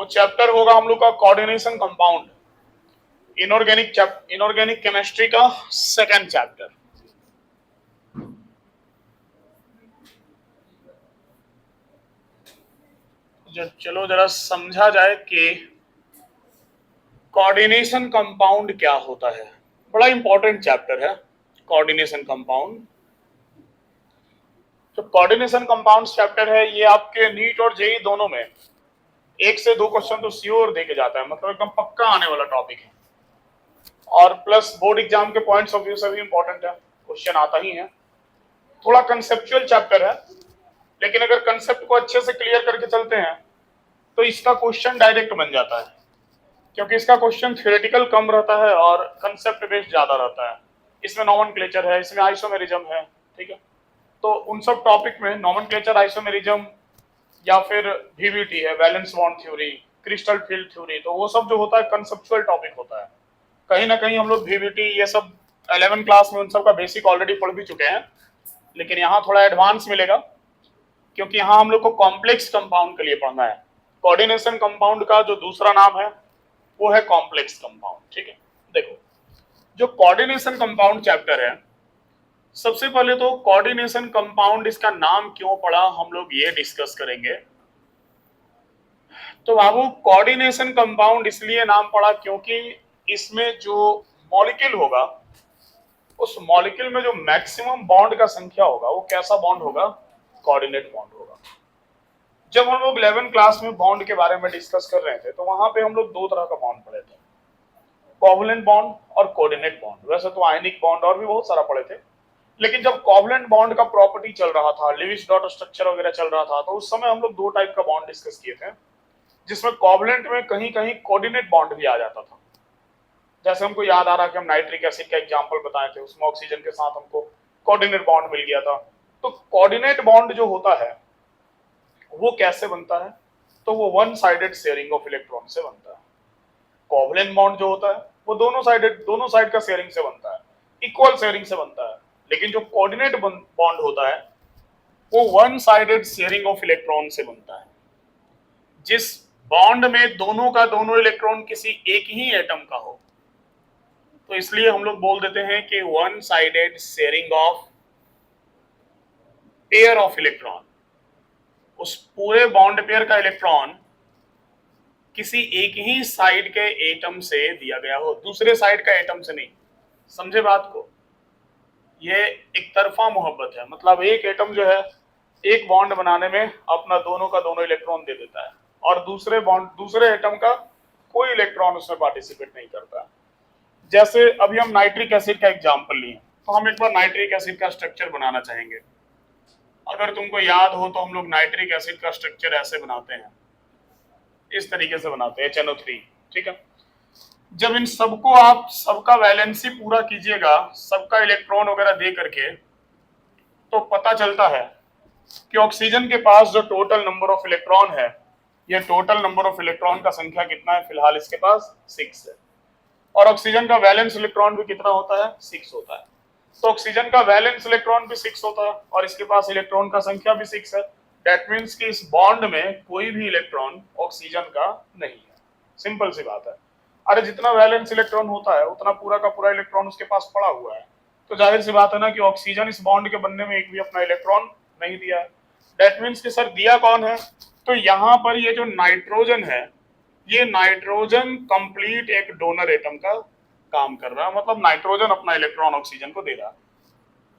Chapter होगा हम लोग का कोऑर्डिनेशन कंपाउंड, इनऑर्गेनिक केमिस्ट्री का सेकंड चैप्टर। चलो जरा समझा जाए कि कोऑर्डिनेशन कंपाउंड क्या होता है। बड़ा इंपॉर्टेंट चैप्टर है कोऑर्डिनेशन कंपाउंड। जो कोऑर्डिनेशन कंपाउंड्स चैप्टर है ये आपके नीट और जेई दोनों में 1 से 2 क्वेश्चन तो श्योर देके जाता है, मतलब एकदम पक्का आने वाला टॉपिक है। और प्लस बोर्ड एग्जाम के पॉइंट्स ऑफ व्यू से भी इंपॉर्टेंट है, क्वेश्चन आता ही है। थोड़ा कंसेप्चुअल चैप्टर है, लेकिन अगर कंसेप्ट को अच्छे से क्लियर करके चलते हैं तो इसका क्वेश्चन डायरेक्ट बन जाता है, क्योंकि इसका क्वेश्चन थ्योरेटिकल कम रहता है और कंसेप्ट बेस्ड ज्यादा रहता है। इसमें नॉमेनक्लेचर है, इसमें आइसोमेरिज्म है, ठीक है। तो उन सब टॉपिक में नॉमेनक्लेचर, आइसोमेरिज्म या फिर वीवीटी है, valence bond theory, crystal field theory, तो वो सब जो होता है कंसेप्चुअल टॉपिक होता है। कहीं ना कहीं हम लोग वीवीटी ये सब 11 क्लास में उन सब का बेसिक ऑलरेडी पढ़ भी चुके हैं, लेकिन यहाँ थोड़ा एडवांस मिलेगा, क्योंकि यहाँ हम लोग को कॉम्प्लेक्स कंपाउंड के लिए पढ़ना है। कोऑर्डिनेशन कंपाउंड का जो दूसरा नाम है वो है कॉम्प्लेक्स कंपाउंड, ठीक है। देखो, जो कोऑर्डिनेशन कंपाउंड चैप्टर है, सबसे पहले तो कोऑर्डिनेशन कंपाउंड इसका नाम क्यों पड़ा हम लोग ये डिस्कस करेंगे। तो बाबू, कोऑर्डिनेशन कंपाउंड इसलिए नाम पड़ा क्योंकि इसमें जो मॉलिक्यूल होगा, उस मॉलिक्यूल में जो मैक्सिमम बॉन्ड का संख्या होगा वो कैसा बॉन्ड होगा, कोऑर्डिनेट बॉन्ड होगा। जब हम लोग 11 क्लास में बॉन्ड के बारे में डिस्कस कर रहे थे तो वहां पे हम लोग 2 तरह का बॉन्ड पढ़े थे, कोवलेंट बॉन्ड और कोऑर्डिनेट बॉन्ड। वैसे तो आयनिक बॉन्ड और भी बहुत सारा पढ़े थे, लेकिन जब कोवलेंट बॉन्ड का प्रॉपर्टी चल रहा था, लिविस डॉट स्ट्रक्चर वगैरह चल रहा था, तो उस समय हम लोग 2 टाइप का बॉन्ड डिस्कस किए थे, जिसमें कोवलेंट में कहीं कहीं कोऑर्डिनेट बॉन्ड भी आ जाता था। जैसे हमको याद आ रहा है कि हम नाइट्रिक एसिड का एग्जांपल बताए थे, उसमें ऑक्सीजन के साथ हमको कोऑर्डिनेट बॉन्ड मिल गया था। तो कोऑर्डिनेट बॉन्ड जो होता है वो कैसे बनता है, तो वो one sided sharing of electron से बनता है। कोवलेंट बॉन्ड जो होता है वो दोनों साइड का शेयरिंग से बनता है, इक्वल शेयरिंग से बनता है। लेकिन जो कोऑर्डिनेट बॉन्ड होता है वो one sided sharing of electron से बनता है। जिस बॉन्ड में दोनों का दोनों इलेक्ट्रॉन किसी एक ही एटम का हो, तो इसलिए हम लोग बोल देते हैं कि one sided sharing of pair of electron. उस पूरे बॉन्ड पेयर का इलेक्ट्रॉन किसी एक ही साइड के एटम से दिया गया हो, दूसरे साइड का एटम से नहीं। समझे बात को? ये एक तरफा मोहब्बत है, मतलब एक एटम जो है एक बॉन्ड बनाने में अपना दोनों का दोनों इलेक्ट्रॉन दे देता है, और दूसरे एटम का कोई इलेक्ट्रॉन उसमें पार्टिसिपेट नहीं करता। जैसे अभी हम नाइट्रिक एसिड का एग्जांपल लिए, तो हम एक बार नाइट्रिक एसिड का स्ट्रक्चर बनाना चाहेंगे। अगर तुमको याद हो तो हम लोग नाइट्रिक एसिड का स्ट्रक्चर ऐसे बनाते हैं, इस तरीके से बनाते हैं, HNO3, ठीक है। जब इन सबको आप सबका वैलेंसी पूरा कीजिएगा, सबका इलेक्ट्रॉन वगैरह दे करके, तो पता चलता है कि ऑक्सीजन के पास जो टोटल नंबर ऑफ इलेक्ट्रॉन है, ये टोटल नंबर ऑफ इलेक्ट्रॉन का संख्या कितना है, फिलहाल इसके पास 6 है। और ऑक्सीजन का वैलेंस इलेक्ट्रॉन भी कितना होता है, 6 होता है। तो ऑक्सीजन का वैलेंस इलेक्ट्रॉन भी 6 होता है और इसके पास इलेक्ट्रॉन का संख्या भी 6 है। दैट मीन्स कि इस बॉन्ड में कोई भी इलेक्ट्रॉन ऑक्सीजन का नहीं है। सिंपल सी बात है। अरे जितना वैलेंस इलेक्ट्रॉन होता है उतना पूरा का पूरा इलेक्ट्रॉन उसके पास पड़ा हुआ है, तो जाहिर सी बात है ना कि ऑक्सीजन इस बॉन्ड के बनने में एक भी अपना इलेक्ट्रॉन नहीं दिया है। दैट मीन्स कि सर दिया कौन है, तो यहाँ पर ये जो नाइट्रोजन है, ये नाइट्रोजन कंप्लीट एक डोनर एटम का काम कर रहा है, मतलब नाइट्रोजन अपना इलेक्ट्रॉन ऑक्सीजन को दे रहा है।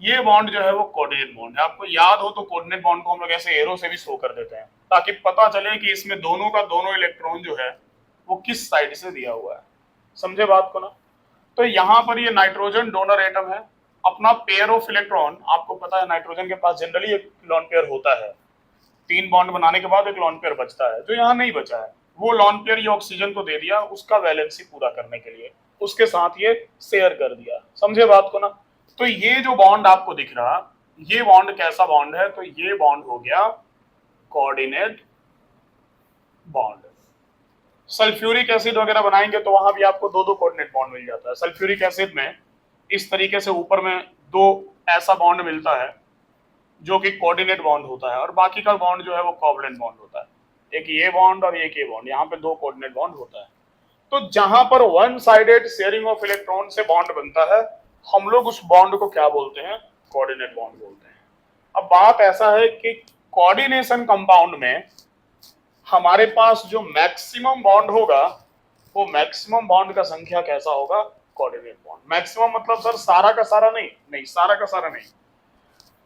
ये बॉन्ड जो है वो कोऑर्डिनेट बॉन्ड है। आपको याद हो तो कोऑर्डिनेट बॉन्ड को हम लोग ऐसे एरो से भी शो कर देते हैं, ताकि पता चले कि इसमें दोनों का दोनों इलेक्ट्रॉन जो है वो किस साइड से दिया हुआ है। समझे बात को ना? तो यहाँ पर ये नाइट्रोजन डोनर एटम है, अपना पेयर ऑफ इलेक्ट्रॉन, आपको पता है नाइट्रोजन के पास जनरली एक लॉन पेयर होता है, 3 बॉन्ड बनाने के बाद एक लॉन पेयर बचता है, जो यहाँ नहीं बचा है। वो लॉन पेयर ये ऑक्सीजन को दे दिया उसका वैलेंसी पूरा करने के लिए, उसके साथ ये शेयर कर दिया। समझे बात को ना? तो ये जो बॉन्ड आपको दिख रहा, ये बॉन्ड कैसा बॉन्ड है, तो ये बॉन्ड हो गया कोऑर्डिनेट बॉन्ड। सल्फ्यूरिक एसिड वगैरह बनाएंगे तो वहां भी आपको 2-2 कोऑर्डिनेट बॉन्ड मिल जाता है। सल्फ्यूरिक एसिड में इस तरीके से ऊपर में 2 ऐसा बॉन्ड मिलता है जो कि कोऑर्डिनेट बॉन्ड होता है, और बाकी का बॉन्ड जो है वो कोवलेंट बॉन्ड होता है। एक ये बॉन्ड और एक ये बॉन्ड, यहाँ पे दो कोऑर्डिनेट बॉन्ड होता है। तो जहां पर one sided sharing of electron से बॉन्ड बनता है, हम लोग उस बॉन्ड को क्या बोलते हैं? कोऑर्डिनेट बॉन्ड बोलते हैं। अब बात ऐसा है कि कोऑर्डिनेशन कंपाउंड में हमारे पास जो मैक्सिमम बॉन्ड होगा, वो मैक्सिमम बॉन्ड का संख्या कैसा होगा? Coordinate bond. मैक्सिमम मतलब सर सारा का सारा नहीं, नहीं सारा का सारा नहीं,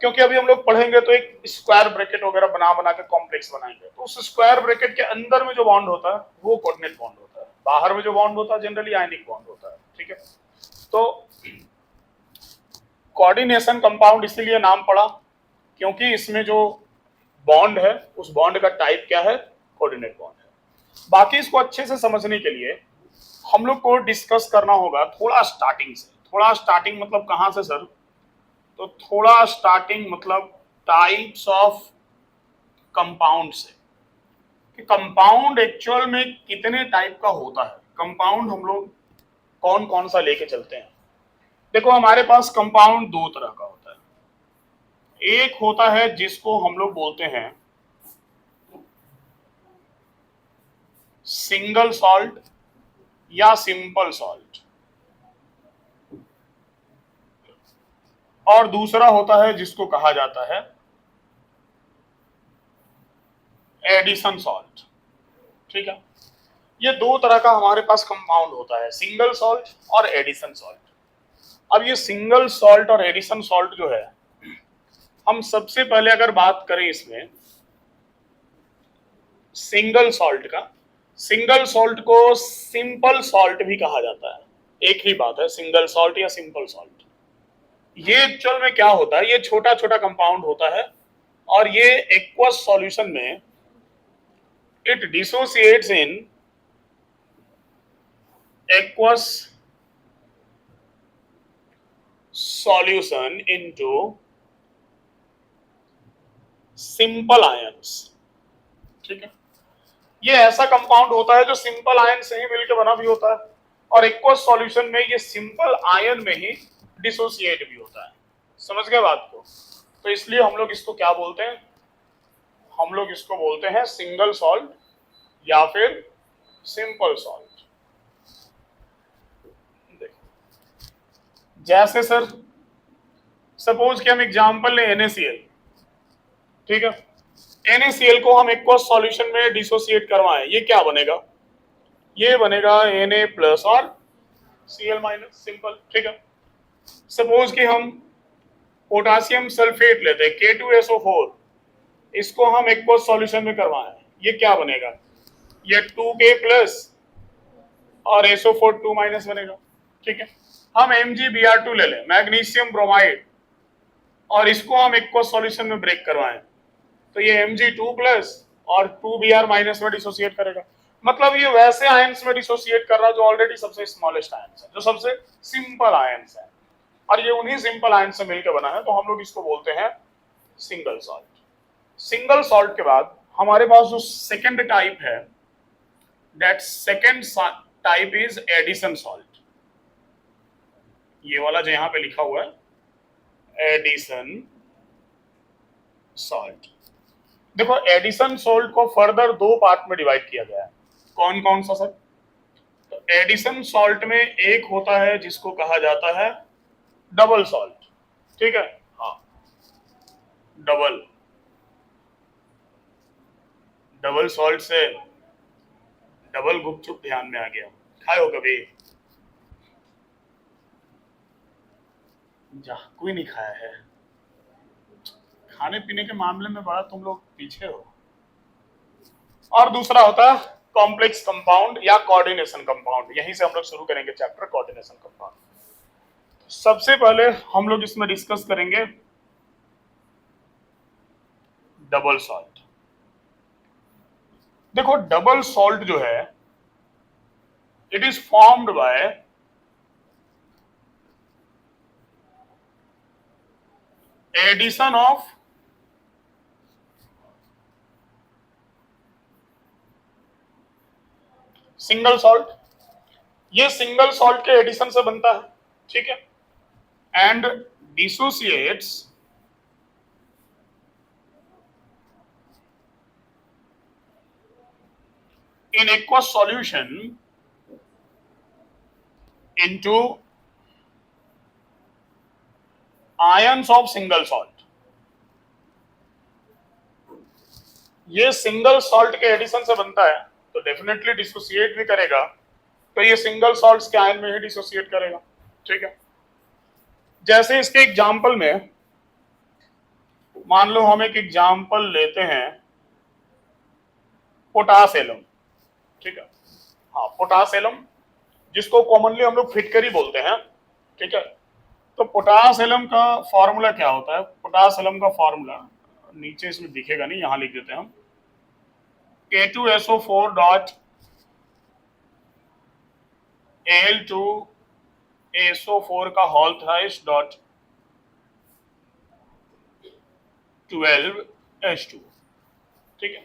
क्योंकि अभी हम लोग पढ़ेंगे तो एक स्क्वायर ब्रैकेट वगैरह बना बना के कॉम्प्लेक्स बनाएंगे, तो उस स्क्वायर ब्रैकेट के अंदर में जो बॉन्ड होता है वो कोऑर्डिनेट बॉन्ड होता है, बाहर में जो बॉन्ड होता है जनरली आयनिक बॉन्ड होता है। ठीक है, तो कोऑर्डिनेशन कंपाउंड इसीलिए नाम पड़ा क्योंकि इसमें जो बॉन्ड है उस बॉन्ड का टाइप क्या है? कोऑर्डिनेट बॉन्ड है। बाकी इसको अच्छे से समझने के लिए हम लोग को डिस्कस करना होगा थोड़ा स्टार्टिंग से। थोड़ा स्टार्टिंग मतलब कहां से सर? तो थोड़ा स्टार्टिंग मतलब टाइप्स ऑफ कंपाउंड से, कि कंपाउंड एक्चुअल में कितने टाइप का होता है, कंपाउंड हम लोग कौन कौन सा लेके चलते हैं। देखो हमारे पास कंपाउंड दो तरह का होता है। एक होता है जिसको हम लोग बोलते हैं सिंगल सॉल्ट या सिंपल सॉल्ट, और दूसरा होता है जिसको कहा जाता है एडिशन सॉल्ट। ठीक है, ये दो तरह का हमारे पास कंपाउंड होता है, सिंगल सॉल्ट और एडिशन सॉल्ट। अब ये सिंगल सॉल्ट और एडिशन सॉल्ट जो है, हम सबसे पहले अगर बात करें इसमें सिंगल सॉल्ट का, सिंगल सॉल्ट को सिंपल सॉल्ट भी कहा जाता है। एक ही बात है, सिंगल सॉल्ट या सिंपल सॉल्ट। ये एक्चुअल में क्या होता है? ये छोटा छोटा कंपाउंड होता है और ये एक्वस सॉल्यूशन में it dissociates in aqueous solution into simple ions। ठीक है, ये ऐसा कंपाउंड होता है जो सिंपल आयन से ही मिलकर बना भी होता है, और एक्वस सॉल्यूशन में ये सिंपल आयन में ही डिसोसिएट भी होता है। समझ गए बात को? तो इसलिए हम लोग इसको क्या बोलते हैं? हम लोग इसको बोलते हैं सिंगल सॉल्ट या फिर सिंपल सॉल्ट। जैसे सर सपोज कि हम एग्जांपल लें NaCl। ठीक है, NaCl को हम एक्वस सॉल्यूशन में डिसोसिएट करवाएं, ये क्या बनेगा? ये बनेगा Na प्लस और Cl माइनस, सिंपल। ठीक है, सपोज कि हम पोटासियम सल्फेट लेते हैं K2SO4, इसको हम एक्वस सॉल्यूशन में करवाएं, ये क्या बनेगा? ये 2K प्लस और SO4 2 माइनस बनेगा। ठीक है, हम MgBr2 ले लें, मैग्नीशियम ब्रोमाइड, और इसको हम एक्वस सॉल्यूशन में ब्रेक करवाएं, तो ये Mg2 प्लस और 2Br माइनस में डिसोसिएट करेगा। मतलब ये वैसे आयंस में डिसोसिएट कर रहा है जो ऑलरेडी सबसे स्मॉलेस्ट आयंस है, जो सबसे सिंपल आयंस है, और ये उन्हीं सिंपल आयंस से मिलकर बना है, तो हम लोग इसको बोलते हैं सिंगल सॉल्ट। सिंगल सॉल्ट के बाद हमारे पास जो सेकंड टाइप है, that second type is addition salt. ये वाला जो यहां पे लिखा हुआ है एडिशन सॉल्ट। देखो एडिशन सॉल्ट को फर्दर दो पार्ट में डिवाइड किया गया है। कौन कौन सा सर? तो एडिशन सॉल्ट में एक होता है जिसको कहा जाता है डबल सॉल्ट। ठीक है, हाँ, डबल डबल सॉल्ट से डबल गुपचुप ध्यान में आ गया। खाए हो कभी? जा कोई नहीं खाया है। खाने पीने के मामले में बड़ा तुम लोग पीछे हो। और दूसरा होता है कॉम्प्लेक्स कंपाउंड या कोऑर्डिनेशन कंपाउंड। यहीं से हम लोग शुरू करेंगे चैप्टर कोऑर्डिनेशन कंपाउंड। सबसे पहले हम लोग इसमें डिस्कस करेंगे डबल सॉल्ट। देखो डबल सॉल्ट जो है, it is formed by addition of single salt. ये सिंगल सॉल्ट के एडिशन से बनता है। ठीक है, and dissociates in aqueous solution into ions of single salt। ये सिंगल सॉल्ट के एडिशन से बनता है तो डेफिनेटली डिसोसिएट भी करेगा, तो ये सिंगल सॉल्ट्स के आयन में ही डिसोसिएट करेगा। ठीक है, जैसे इसके एग्जाम्पल में मान लो हम एक एग्जाम्पल लेते हैं पोटासियम। ठीक है, हाँ पोटासियम, जिसको कॉमनली हम लोग फिटकरी बोलते हैं। ठीक है, तो पोटासियम का फॉर्मूला क्या होता है? पोटासियम का फॉर्मूला नीचे इसमें दिखेगा नहीं, यहां लिख देते हैं हम K2SO4 डॉट Al2SO4 का होल थ्राइस डॉट 12H2। ठीक है,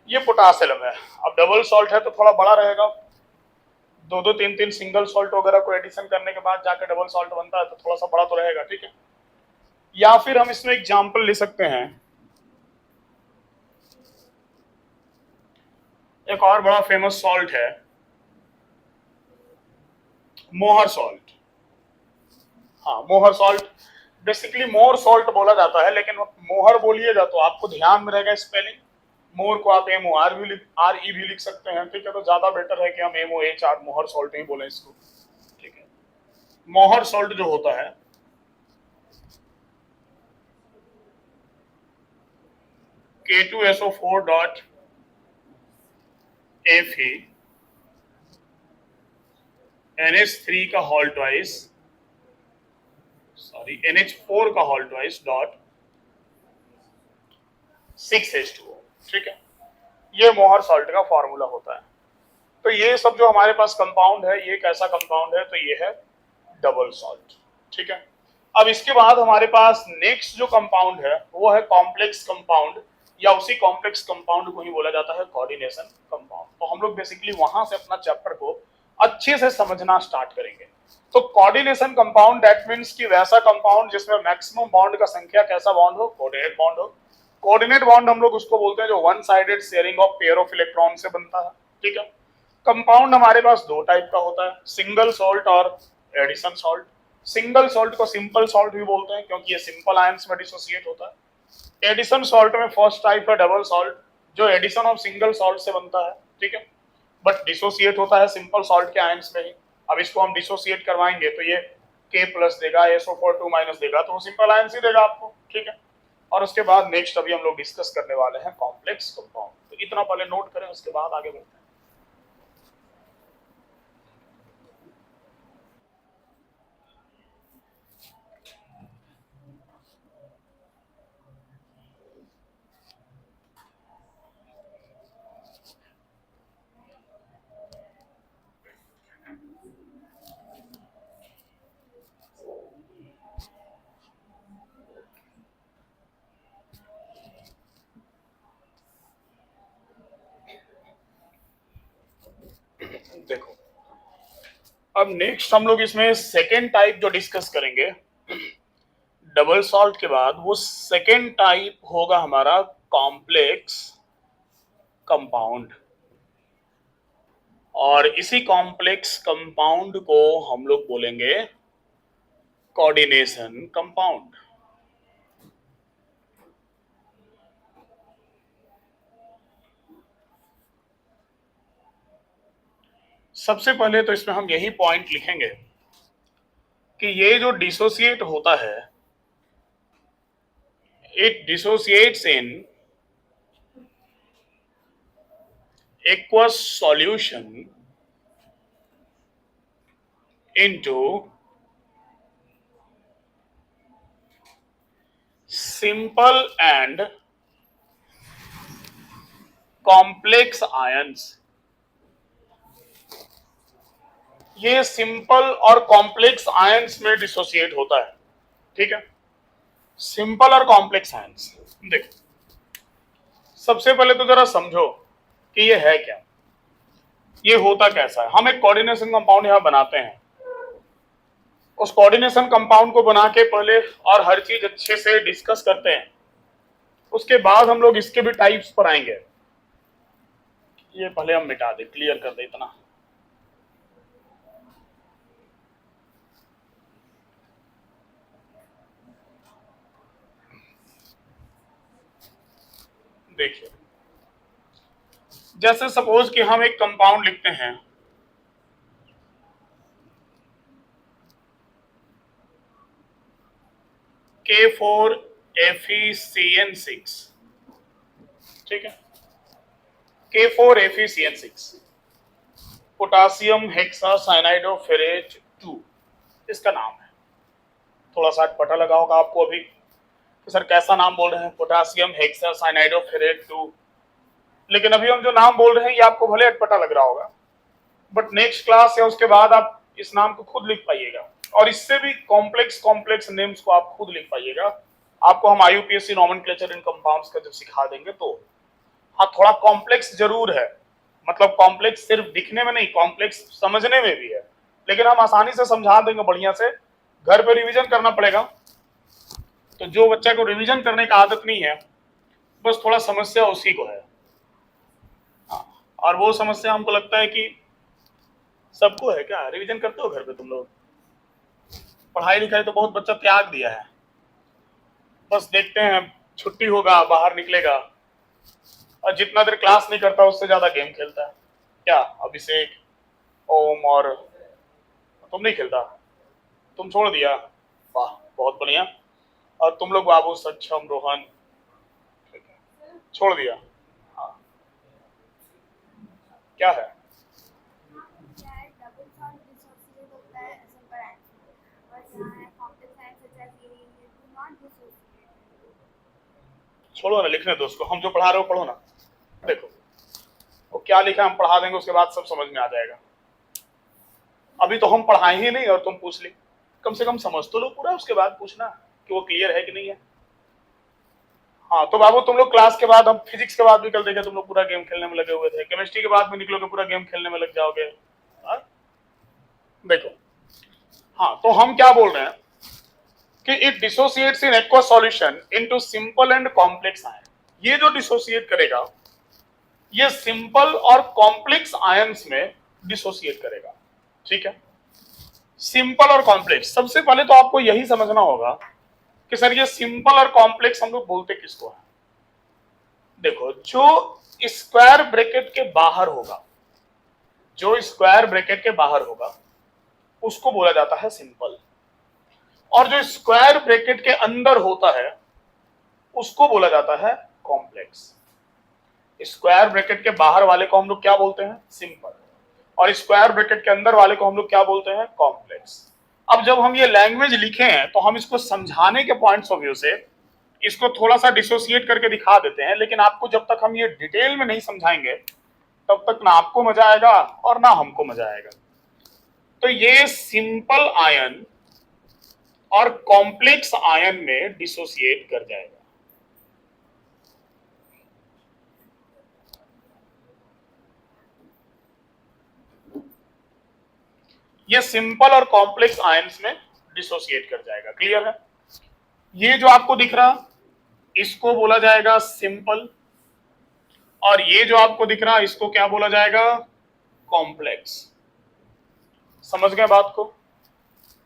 ये पोटासियम है। अब डबल सॉल्ट है तो थोड़ा बड़ा रहेगा, दो दो तीन तीन सिंगल सॉल्ट वगैरह को एडिशन करने के बाद जाकर डबल सॉल्ट बनता है, तो थोड़ा सा बड़ा तो रहेगा। ठीक है, या फिर हम इसमें एग्जाम्पल ले सकते हैं, एक और बड़ा फेमस सॉल्ट है मोहर सॉल्ट। हाँ मोहर सॉल्ट, बेसिकली मोर सॉल्ट बोला जाता है, लेकिन मोहर बोलिएगा तो आपको ध्यान में रहेगा स्पेलिंग। मोर को आप MOR भी RE भी लिख सकते हैं। ठीक है, तो ज्यादा बेटर है कि हम MOHR मोहर सॉल्ट ही बोले इसको। ठीक है, मोहर सॉल्ट जो होता है K2SO4 डॉट Fe NH3 का होल ट्वाइस, सॉरी NH4 का होल ट्वाइस डॉट 6H2O। ठीक है, ये मोहर सॉल्ट का फॉर्मूला होता है। तो ये सब जो हमारे पास कंपाउंड है, ये कैसा कंपाउंड है? तो ये है डबल सॉल्ट। ठीक है, अब इसके बाद हमारे पास नेक्स्ट जो कंपाउंड है वो है कॉम्प्लेक्स कंपाउंड, या उसी कॉम्प्लेक्स कंपाउंड को ही बोला जाता है कोऑर्डिनेशन कंपाउंड। तो हम लोग बेसिकली वहां से अपना चैप्टर को अच्छे से समझना स्टार्ट करेंगे। तो कोऑर्डिनेशन कंपाउंड दैट मींस कि वैसा कंपाउंड जिसमें मैक्सिमम बॉन्ड का संख्या कैसा बॉन्ड हो? कोऑर्डिनेट बॉन्ड हो। कोऑर्डिनेट बॉन्ड हम लोग उसको बोलते हैं जो one sided sharing of pair of electron से बनता है। ठीक है, कंपाउंड हमारे पास दो टाइप का होता है, सिंगल सॉल्ट और एडिशन सॉल्ट। सिंगल सॉल्ट को सिंपल सॉल्ट भी बोलते हैं क्योंकि ये सिंपल आयंस में डिसोसिएट होता है। एडिशन सॉल्ट में फर्स्ट टाइप है डबल सॉल्ट, जो एडिशन ऑफ सिंगल सॉल्ट से बनता है। ठीक है, बट डिसोसिएट होता है सिंपल सॉल्ट के आयंस में ही। अब इसको हम डिसोसिएट करवाएंगे तो ये K प्लस देगा, SO4 2 माइनस देगा, तो वो सिंपल आयंस ही देगा आपको। ठीक है, और उसके बाद नेक्स्ट अभी हम लोग डिस्कस करने वाले हैं कॉम्प्लेक्स कंपाउंड। तो इतना पहले नोट करें, उसके बाद आगे बढ़ते हैं। देखो, अब नेक्स्ट हम लोग इसमें सेकेंड टाइप जो डिस्कस करेंगे डबल सॉल्ट के बाद, वो सेकेंड टाइप होगा हमारा कॉम्प्लेक्स कंपाउंड। और इसी कॉम्प्लेक्स कंपाउंड को हम लोग बोलेंगे कोऑर्डिनेशन कंपाउंड। सबसे पहले तो इसमें हम यही पॉइंट लिखेंगे कि ये जो डिसोसिएट होता है, it dissociates in aqueous solution into simple and complex ions। ये सिंपल और कॉम्प्लेक्स आयंस में डिसोसिएट होता है। ठीक है, सिंपल और कॉम्प्लेक्स आयंस। देखो, सबसे पहले तो जरा समझो कि ये है क्या, ये होता कैसा है। हम एक कोऑर्डिनेशन कंपाउंड यहां बनाते हैं, उस कोऑर्डिनेशन कंपाउंड को बना के पहले और हर चीज अच्छे से डिस्कस करते हैं, उसके बाद हम लोग इसके भी टाइप्स पर आएंगे। ये पहले हम मिटा दे, क्लियर कर दे इतना। देखिए, जैसे सपोज कि हम एक कंपाउंड लिखते हैं K4FeCN6, ठीक है, K4FeCN6 पोटासियम हेक्सासाइनाइडोफेरेट 2 इसका नाम है। थोड़ा सा पता लगा होगा आपको अभी कि सर कैसा नाम बोल रहे हैं, पोटासियम हेक्सासाइनाइडोफेरेट 2। लेकिन अभी हम जो नाम बोल रहे हैं ये आपको भले अटपटा लग रहा होगा, बट नेक्स्ट क्लास या उसके बाद आप इस नाम को खुद लिख पाइएगा, और इससे भी कॉम्प्लेक्स कॉम्प्लेक्स नेम्स को आप खुद लिख पाइएगा। आपको हम IUPAC नॉमेनक्लेचर इन कंपाउंड्स का जब सिखा देंगे तो। हाँ, थोड़ा कॉम्प्लेक्स जरूर है, मतलब कॉम्प्लेक्स सिर्फ दिखने में नहीं, कॉम्प्लेक्स समझने में भी है, लेकिन हम आसानी से समझा देंगे बढ़िया से। घर पे रिवीजन करना पड़ेगा, तो जो बच्चा को रिवीजन करने का आदत नहीं है, बस थोड़ा समस्या उसी को है। और वो समस्या हमको लगता है कि सबको है। क्या रिवीजन करते हो घर पे तुम लोग? पढ़ाई लिखाई तो बहुत बच्चा त्याग दिया है, बस देखते हैं छुट्टी होगा बाहर निकलेगा, और जितना देर क्लास नहीं करता उससे ज्यादा गेम खेलता है। क्या अभिषेक, ओम और तुम नहीं खेलता? तुम छोड़ दिया? वाह, बहुत बढ़िया। और तुम लोग बाबू, सक्षम, रोहन, छोड़ दिया? हाँ, क्या है? छोड़ो ना, लिखने दो उसको, हम जो पढ़ा रहे हो पढ़ो ना। देखो वो क्या लिखा हम पढ़ा देंगे, उसके बाद सब समझ में आ जाएगा। अभी तो हम पढ़ाए ही नहीं और तुम पूछ ली। कम से कम समझ तो लो पूरा, उसके बाद पूछना कि वो क्लियर है कि नहीं है। हाँ तो बाबू तुम लोग क्लास के बाद, हम फिजिक्स के बाद भी कल देखे तुम लोग पूरा गेम खेलने में लगे हुए थे, केमिस्ट्री के बाद भी निकलोगे पूरा गेम खेलने में लग जाओगे। हाँ? देखो, हाँ तो हम क्या बोल रहे हैं कि it dissociates in aqua solution into simple and complex ion. ये जो डिसोसिएट करेगा ये सिंपल और कॉम्प्लेक्स आयंस में डिसोसिएट करेगा, ठीक है। सिंपल और कॉम्प्लेक्स, सबसे पहले तो आपको यही समझना होगा कि सर ये सिंपल और कॉम्प्लेक्स हम लोग बोलते किसको है। देखो, जो स्क्वायर ब्रैकेट के बाहर होगा, जो स्क्वायर ब्रैकेट के बाहर होगा उसको बोला जाता है सिंपल, और जो स्क्वायर ब्रैकेट के अंदर होता है उसको बोला जाता है कॉम्प्लेक्स। स्क्वायर ब्रैकेट के बाहर वाले को हम लोग क्या बोलते हैं? सिंपल, और स्क्वायर ब्रैकेट के अंदर वाले को हम लोग क्या बोलते हैं? कॉम्प्लेक्स। अब जब हम ये लैंग्वेज लिखे हैं तो हम इसको समझाने के पॉइंट्स ऑफ व्यू से इसको थोड़ा सा डिसोसिएट करके दिखा देते हैं, लेकिन आपको जब तक हम ये डिटेल में नहीं समझाएंगे तब तक ना आपको मजा आएगा और ना हमको मजा आएगा। तो ये सिंपल आयन और कॉम्प्लेक्स आयन में डिसोसिएट कर जाएगा। ये सिंपल और कॉम्प्लेक्स आयंस में डिसोसिएट कर जाएगा। क्लियर है? ये जो आपको दिख रहा इसको बोला जाएगा सिंपल, और ये जो आपको दिख रहा इसको क्या बोला जाएगा? कॉम्प्लेक्स। समझ गए बात को?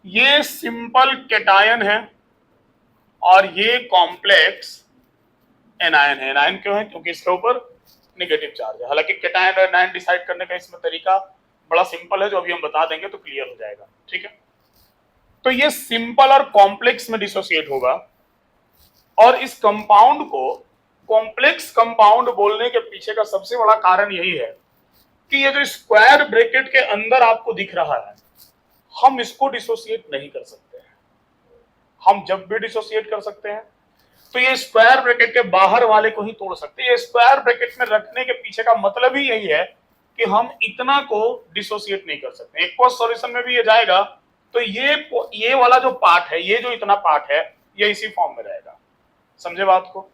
ये सिंपल कैटायन है और ये कॉम्प्लेक्स एनायन है। एनायन क्यों है? क्योंकि इसके ऊपर नेगेटिव चार्ज है। हालांकि कैटायन और एनायन डिसाइड करने का इसमें तरीका बड़ा सिंपल है, जो अभी हम बता देंगे तो क्लियर हो जाएगा, ठीक है। तो ये सिंपल और कॉम्प्लेक्स में डिसोसिएट होगा, और इस कंपाउंड को कॉम्प्लेक्स कंपाउंड बोलने के पीछे का सबसे बड़ा कारण यही है कि ये जो स्क्वायर ब्रैकेट के अंदर आपको दिख रहा है हम इसको डिसोसिएट नहीं कर सकते हैं। हम जब भी डिसोसिएट कर सकते हैं तो ये स्क्वायर ब्रैकेट के बाहर वाले को ही तोड़ सकते हैं। ये स्क्वायर ब्रैकेट में रखने के पीछे का मतलब ही यही है कि हम इतना को डिसोसिएट नहीं कर सकते। एक्वस सॉल्यूशन में भी ये जाएगा तो ये वाला जो पार्ट है, ये जो इतना पार्ट है, ये इसी फॉर्म में रहेगा। समझे बात को?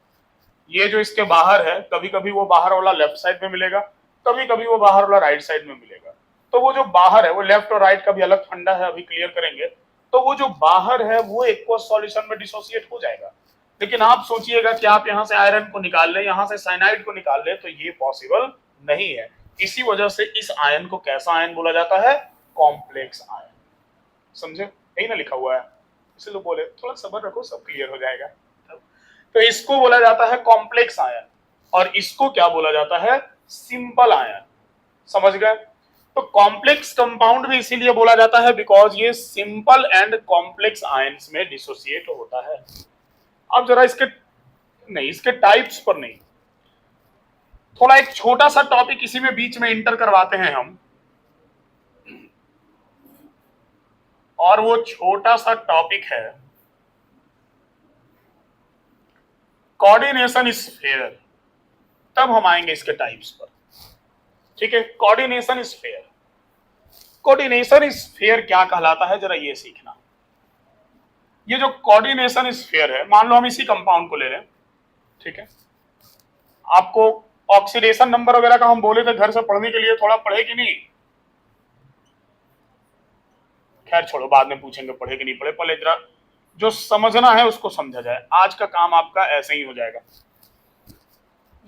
ये जो इसके बाहर है, कभी कभी वो बाहर वाला लेफ्ट साइड में मिलेगा, कभी कभी वो बाहर वाला राइट साइड में मिलेगा। तो वो जो बाहर है वो लेफ्ट और राइट का भी अलग फंडा है, अभी क्लियर करेंगे। तो वो जो बाहर है वो एक्वस सॉल्यूशन में डिसोसिएट हो जाएगा। लेकिन आप सोचिएगा कि आप यहाँ से आयरन को निकाल लें, यहाँ से साइनाइड को निकाल लें, तो ये पॉसिबल नहीं है। इसी वजह से इस आयन को कैसा आयन बोला जाता है? Complex ion. समझे? यही ना लिखा हुआ है, इसलिए तो बोले थोड़ा सब्र रखो, सब क्लियर हो जाएगा। तो इसको बोला जाता है कॉम्प्लेक्स आयन, और इसको क्या बोला जाता है? Simple ion. समझ गए? तो कॉम्प्लेक्स कंपाउंड भी इसीलिए बोला जाता है बिकॉज ये सिंपल एंड कॉम्प्लेक्स आयंस में डिसोसिएट होता है। अब जरा इसके नहीं, इसके टाइप्स पर नहीं, थोड़ा एक छोटा सा टॉपिक इसी में बीच में इंटर करवाते हैं हम, और वो छोटा सा टॉपिक है कोऑर्डिनेशन स्फीयर। तब हम आएंगे इसके टाइप्स पर। ठीक है, कोऑर्डिनेशन स्फीयर। कोऑर्डिनेशन स्फीयर क्या कहलाता है, जरा ये सीखना। ये जो कोऑर्डिनेशन स्फीयर है, मान लो हम इसी कंपाउंड को ले रहे हैं, ठीक है, आपको ऑक्सीडेशन नंबर वगैरह का हम बोले थे घर से पढ़ने के लिए, थोड़ा पढ़े कि नहीं? खैर छोड़ो, बाद में पूछेंगे पढ़े कि नहीं पढ़े, पहले जरा जो समझना है उसको समझा जाए। आज का काम आपका ऐसे ही हो जाएगा।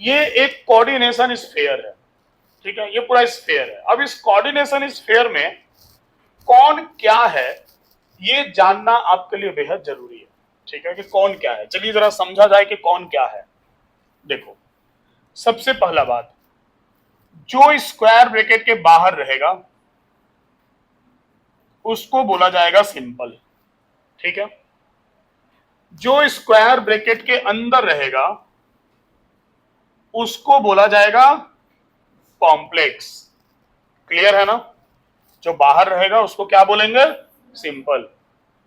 ये एक कोऑर्डिनेशन स्फीयर है, ठीक है, ये पूरा स्फीयर है। अब इस कोऑर्डिनेशन स्फीयर में कौन क्या है ये जानना आपके लिए बेहद जरूरी है। ठीक है, कि कौन क्या है, चलिए जरा समझा जाए कि कौन क्या है। देखो, सबसे पहला बात, जो स्क्वायर ब्रैकेट के बाहर रहेगा उसको बोला जाएगा सिंपल। ठीक है, जो स्क्वायर ब्रैकेट के अंदर रहेगा उसको बोला जाएगा कॉम्प्लेक्स। क्लियर है ना? जो बाहर रहेगा उसको क्या बोलेंगे? सिंपल,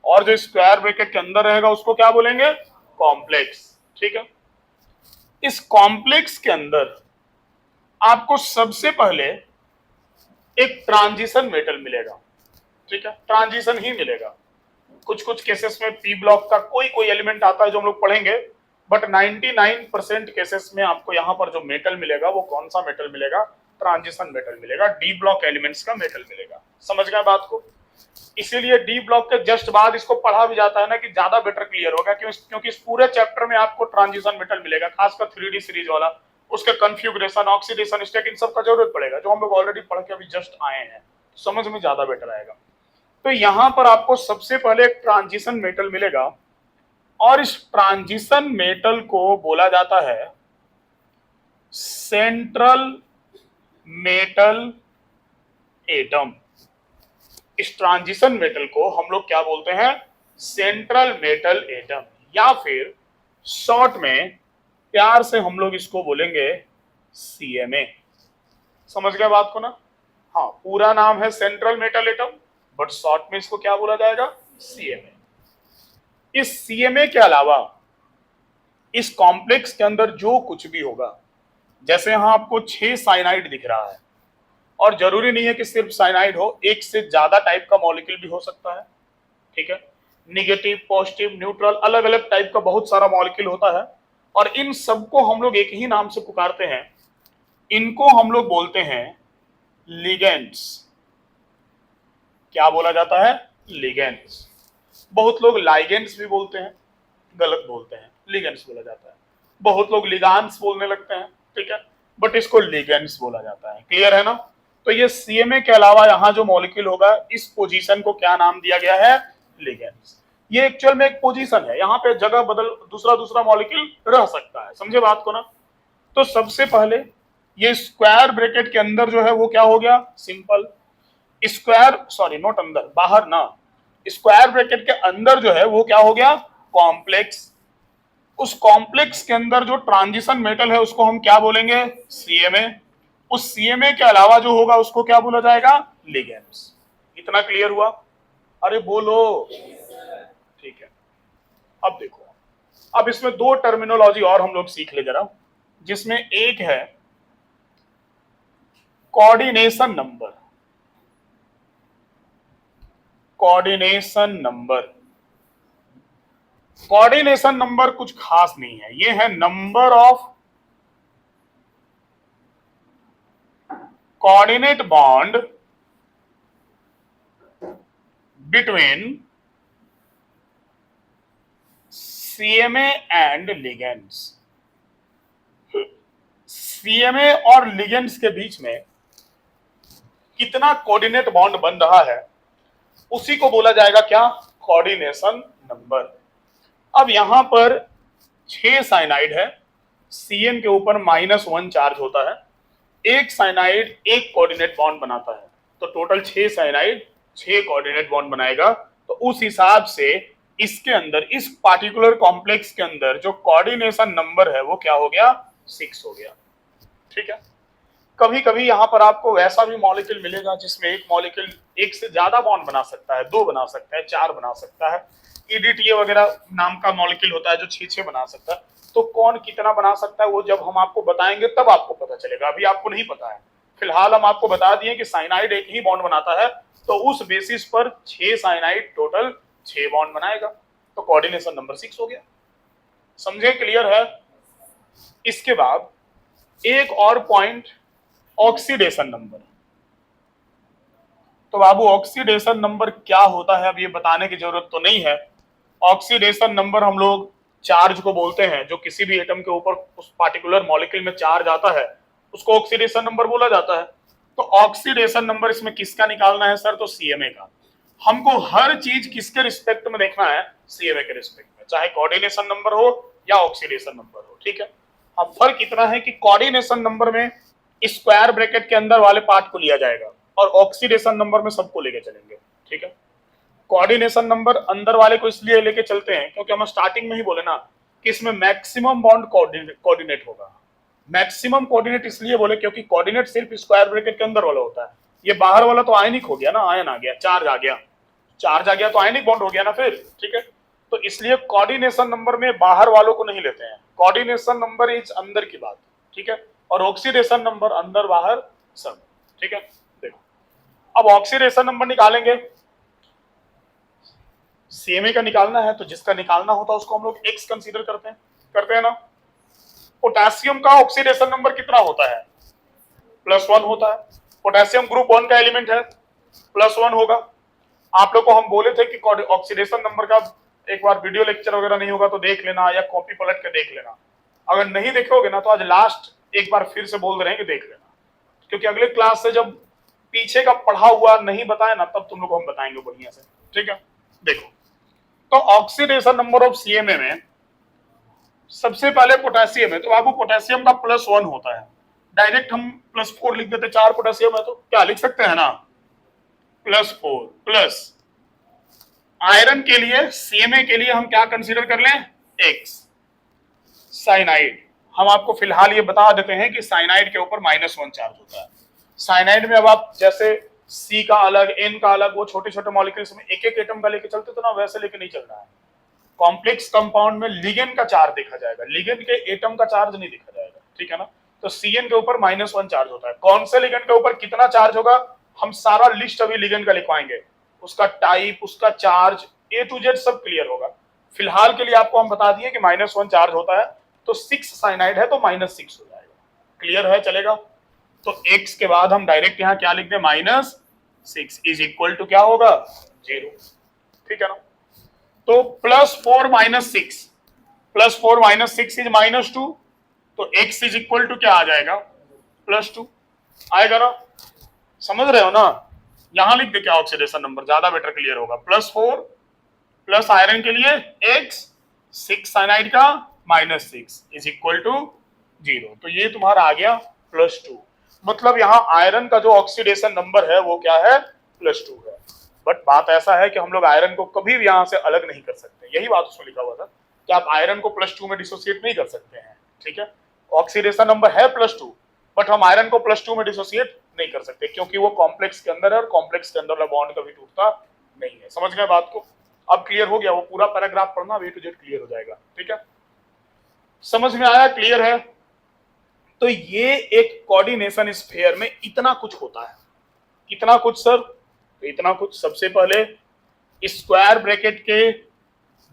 और जो स्क्वायर ब्रैकेट के अंदर रहेगा उसको क्या बोलेंगे? कॉम्प्लेक्स। ठीक है, इस कॉम्प्लेक्स के अंदर आपको सबसे पहले एक ट्रांजिशन मेटल मिलेगा। ठीक है, ट्रांजिशन ही मिलेगा। कुछ कुछ केसेस में पी ब्लॉक का कोई कोई एलिमेंट आता है जो हम लोग पढ़ेंगे, बट 99% केसेस में आपको यहां पर जो मेटल मिलेगा वो कौन सा मेटल मिलेगा? ट्रांजिशन मेटल मिलेगा, डी ब्लॉक एलिमेंट्स का मेटल मिलेगा। समझ गए बात को? इसीलिए डी ब्लॉक के जस्ट बाद इसको पढ़ा भी जाता है ना, कि ज्यादा बेटर क्लियर होगा, क्योंकि इस पूरे चैप्टर में आपको ट्रांजिशन मेटल मिलेगा, खासकर 3D सीरीज वाला। उसके कन्फ्यूग्रेशन, ऑक्सीडेशन स्टेट, इन सब का जरूरत पड़ेगा, जो हम लोग ऑलरेडी पढ़ के अभी जस्ट आए हैं। समझ में ज्यादा बेटर आएगा। तो यहां पर आपको सबसे पहले एक ट्रांजिशन मेटल मिलेगा, और इस ट्रांजिशन मेटल को बोला जाता है सेंट्रल मेटल एटम। इस ट्रांजिशन मेटल को हम लोग क्या बोलते हैं? सेंट्रल मेटल एटम, या फिर शॉर्ट में प्यार से हम लोग इसको बोलेंगे CMA। समझ गए बात को ना? हाँ, पूरा नाम है central metal atom, but short में इसको क्या बोला जाएगा? CMA। इस CMA के अलावा इस कॉम्प्लेक्स के अंदर जो कुछ भी होगा, जैसे यहां आपको 6 साइनाइड दिख रहा है, और जरूरी नहीं है कि सिर्फ साइनाइड हो, एक से ज्यादा टाइप का मॉलिक्यूल भी हो सकता है। ठीक है, निगेटिव, पॉजिटिव, न्यूट्रल, अलग अलग टाइप का बहुत सारा मॉलिक्यूल होता है, और इन सबको हम लोग एक ही नाम से पुकारते हैं। इनको हम लोग बोलते हैं लिगेंड्स। क्या बोला जाता है? लिगेंड्स। बहुत लोग लाइगेंड्स भी बोलते हैं, गलत बोलते हैं, लिगेंड्स बोला जाता है। बहुत लोग लिगांड्स बोलने लगते हैं, ठीक है, बट इसको लिगेंड्स बोला जाता है। क्लियर है ना? तो ये CMA के अलावा यहाँ जो मॉलिक्यूल होगा, इस पोजीशन को क्या नाम दिया गया है? लिगेंड्स। ये एक्चुअल में एक पोजीशन है, यहाँ पे जगह बदल दूसरा दूसरा मॉलिक्यूल रह सकता है। समझे बात को ना? तो सबसे पहले ये स्क्वायर ब्रैकेट के अंदर जो है वो क्या हो गया? सिंपल। स्क्वायर, सॉरी नोट अंदर, बाहर ना, स्क्वायर ब्रैकेट के अंदर जो है वो क्या हो गया? कॉम्प्लेक्स। उस कॉम्प्लेक्स के अंदर जो ट्रांजिशन मेटल है उसको हम क्या बोलेंगे? CMA। उस CMA के अलावा जो होगा उसको क्या बोला जाएगा? लिगेंड्स। इतना क्लियर हुआ? अरे बोलो। ठीक है, अब देखो, अब इसमें दो टर्मिनोलॉजी और हम लोग सीख ले जरा, जिसमें एक है coordination number. Coordination number, coordination number कुछ खास नहीं है, ये है number of coordinate bond between CMA and ligands. CMA और लिगेंड्स के बीच में कितना कोऑर्डिनेट बॉन्ड बन रहा है उसी को बोला जाएगा क्या, कोऑर्डिनेशन नंबर। अब यहां पर 6 साइनाइड है, CN के ऊपर -1 चार्ज होता है, एक साइनाइड एक कोऑर्डिनेट बॉन्ड बनाता है, तो टोटल 6 साइनाइड 6 कोऑर्डिनेट बॉन्ड बनाएगा। तो उस हिसाब से इसके अंदर, इस पार्टिकुलर कॉम्प्लेक्स के अंदर जो कोऑर्डिनेशन नंबर है वो क्या हो गया, 6 हो गया। ठीक है। कभी कभी यहां पर आपको वैसा भी मॉलिक्यूल मिलेगा जिसमें एक मॉलिक्यूल एक से ज्यादा बॉन्ड बना सकता है, 2 बना सकता है, 4 बना सकता है। EDTA वगैरह नाम का मॉलिक्यूल होता है जो 6 बना सकता है। तो कौन कितना बना सकता है वो जब हम आपको बताएंगे तब आपको पता चलेगा, अभी आपको नहीं पता है। फिलहाल हम आपको बता दिए कि साइनाइड एक ही बॉन्ड बनाता है, तो उस बेसिस पर 6 साइनाइड टोटल 6 बॉन्ड बनाएगा, तो कोऑर्डिनेशन नंबर 6 हो गया। समझे, क्लियर है। इसके बाद एक और पॉइंट, ऑक्सीडेशन नंबर। तो बाबू ऑक्सीडेशन नंबर क्या होता है अब ये बताने की जरूरत तो नहीं है। ऑक्सीडेशन नंबर हम लोग चार्ज को बोलते हैं, जो किसी भी एटम के ऊपर उस पार्टिकुलर मॉलिक्यूल में चार्ज आता है उसको ऑक्सीडेशन नंबर बोला जाता है। तो ऑक्सीडेशन नंबर इसमें किसका निकालना है सर, तो CMA का। हमको हर चीज किसके रिस्पेक्ट में देखना है, CMA के रिस्पेक्ट में, चाहे कोऑर्डिनेशन नंबर हो या ऑक्सीडेशन नंबर हो। ठीक है। अब फर्क इतना है कि कोऑर्डिनेशन नंबर में स्क्वायर ब्रैकेट के अंदर वाले पार्ट को लिया जाएगा और ऑक्सीडेशन नंबर में सबको लेके चलेंगे। ठीक है। कोऑर्डिनेशन नंबर अंदर वाले को इसलिए लेके चलते हैं क्योंकि हम स्टार्टिंग में ही बोले ना कि इसमें मैक्सिमम बॉन्ड कोऑर्डिनेट होगा। मैक्सिमम कोऑर्डिनेट इसलिए बोले क्योंकि कोऑर्डिनेट सिर्फ स्क्वायर ब्रैकेट के अंदर वाला होता है, ये बाहर वाला तो आयनिक हो गया ना, आयन आ गया, चार्ज आ गया, चार्ज आ गया तो आयनिक बॉन्ड हो गया ना फिर। ठीक है। तो इसलिए कोऑर्डिनेशन नंबर में बाहर वालों को नहीं लेते हैं, कोऑर्डिनेशन नंबर इज अंदर की बात। ठीक है। और ऑक्सीडेशन नंबर अंदर बाहर सब। ठीक है। देखो अब ऑक्सीडेशन नंबर निकालेंगे, CMA का निकालना है, तो जिसका निकालना होता है उसको हम लोग X कंसीडर करते हैं ना। पोटेशियम का ऑक्सीडेशन नंबर कितना होता है, +1 होता है। पोटेशियम ग्रुप 1 का एलिमेंट है, +1 होगा। आप लोग को हम बोले थे कि ऑक्सीडेशन नंबर का एक बार वीडियो लेक्चर वगैरह नहीं होगा तो देख लेना, या कॉपी पलट के देख लेना। अगर नहीं देखोगे ना तो आज लास्ट एक बार फिर से बोल रहे हैं कि देख लेना, क्योंकि अगले क्लास से जब पीछे का पढ़ा हुआ नहीं बताए ना तब तुम लोग को हम बताएंगे बढ़िया से। ठीक है। देखो तो ऑक्सीडेशन नंबर ऑफ CMA में सबसे पहले पोटेशियम है, तो आपको पोटेशियम का +1 होता है। डायरेक्ट हम +4 लिख देते, 4 पोटेशियम है तो क्या लिख सकते हैं ना, +4 प्लस आयरन के लिए, CMA के लिए हम क्या कंसीडर कर लें, X। साइनाइड हम आपको फिलहाल ये बता देते हैं कि साइनाइड के ऊपर -1 चार्ज होता है। साइनाइड में अब आप जैसे C का अलग, N का अलग, वो छोटे छोटे मॉलिक्यूल्स में एक एक एटम का लेके चलते थे ना, वैसे लेके नहीं चल रहा है। कॉम्प्लेक्स कंपाउंड में लिगेंड का चार्ज देखा जाएगा, लिगेंड के एटम का चार्ज नहीं देखा जाएगा। ठीक है ना। तो CN के ऊपर -1 चार्ज होता है। कौन से लिगेंड के ऊपर कितना चार्ज होगा हम सारा लिस्ट अभी लिगेंड का लिखवाएंगे, उसका टाइप, उसका चार्ज, A to Z सब क्लियर होगा। फिलहाल के लिए आपको हम बता दिए कि -1 चार्ज होता है, तो 6 साइनाइड है तो -6 हो जाएगा। क्लियर है, चलेगा। तो X के बाद हम डायरेक्ट यहाँ क्या लिख दें, -6 इज इक्वल टू क्या होगा, 0। ठीक है ना। तो +4 - 6, +4 - 6 इज -2, तो X इज इक्वल टू क्या आ जाएगा, +2 आएगा ना। समझ रहे हो ना। यहां लिख दे क्या ऑक्सीडेशन नंबर, ज्यादा बेटर क्लियर होगा। +4 प्लस आयरन के लिए X, 6 साइनाइड का -6 इज इक्वल टू 0। तो ये तुम्हारा आ गया +2। मतलब यहाँ आयरन का जो ऑक्सीडेशन नंबर है वो क्या है, +2 है। बट बात ऐसा है कि हम लोग आयरन को कभी भी यहाँ से अलग नहीं कर सकते, यही बात उसमें लिखा हुआ था कि आप आयरन को +2 में डिसोसिएट नहीं कर सकते हैं। ठीक है। ऑक्सीडेशन नंबर है +2, बट हम आयरन को +2 में डिसोसिएट नहीं कर सकते क्योंकि वो कॉम्प्लेक्स के अंदर है और कॉम्प्लेक्स के अंदर बॉन्ड कभी टूटता नहीं है। समझ गए बात को। अब क्लियर हो गया, वो पूरा पैराग्राफ पढ़ना, A to Z क्लियर हो जाएगा। ठीक है। समझ में आया, क्लियर है। तो ये एक कोऑर्डिनेशन स्फीयर में इतना कुछ होता है। कितना कुछ सर, तो इतना कुछ। सबसे पहले स्क्वायर ब्रैकेट के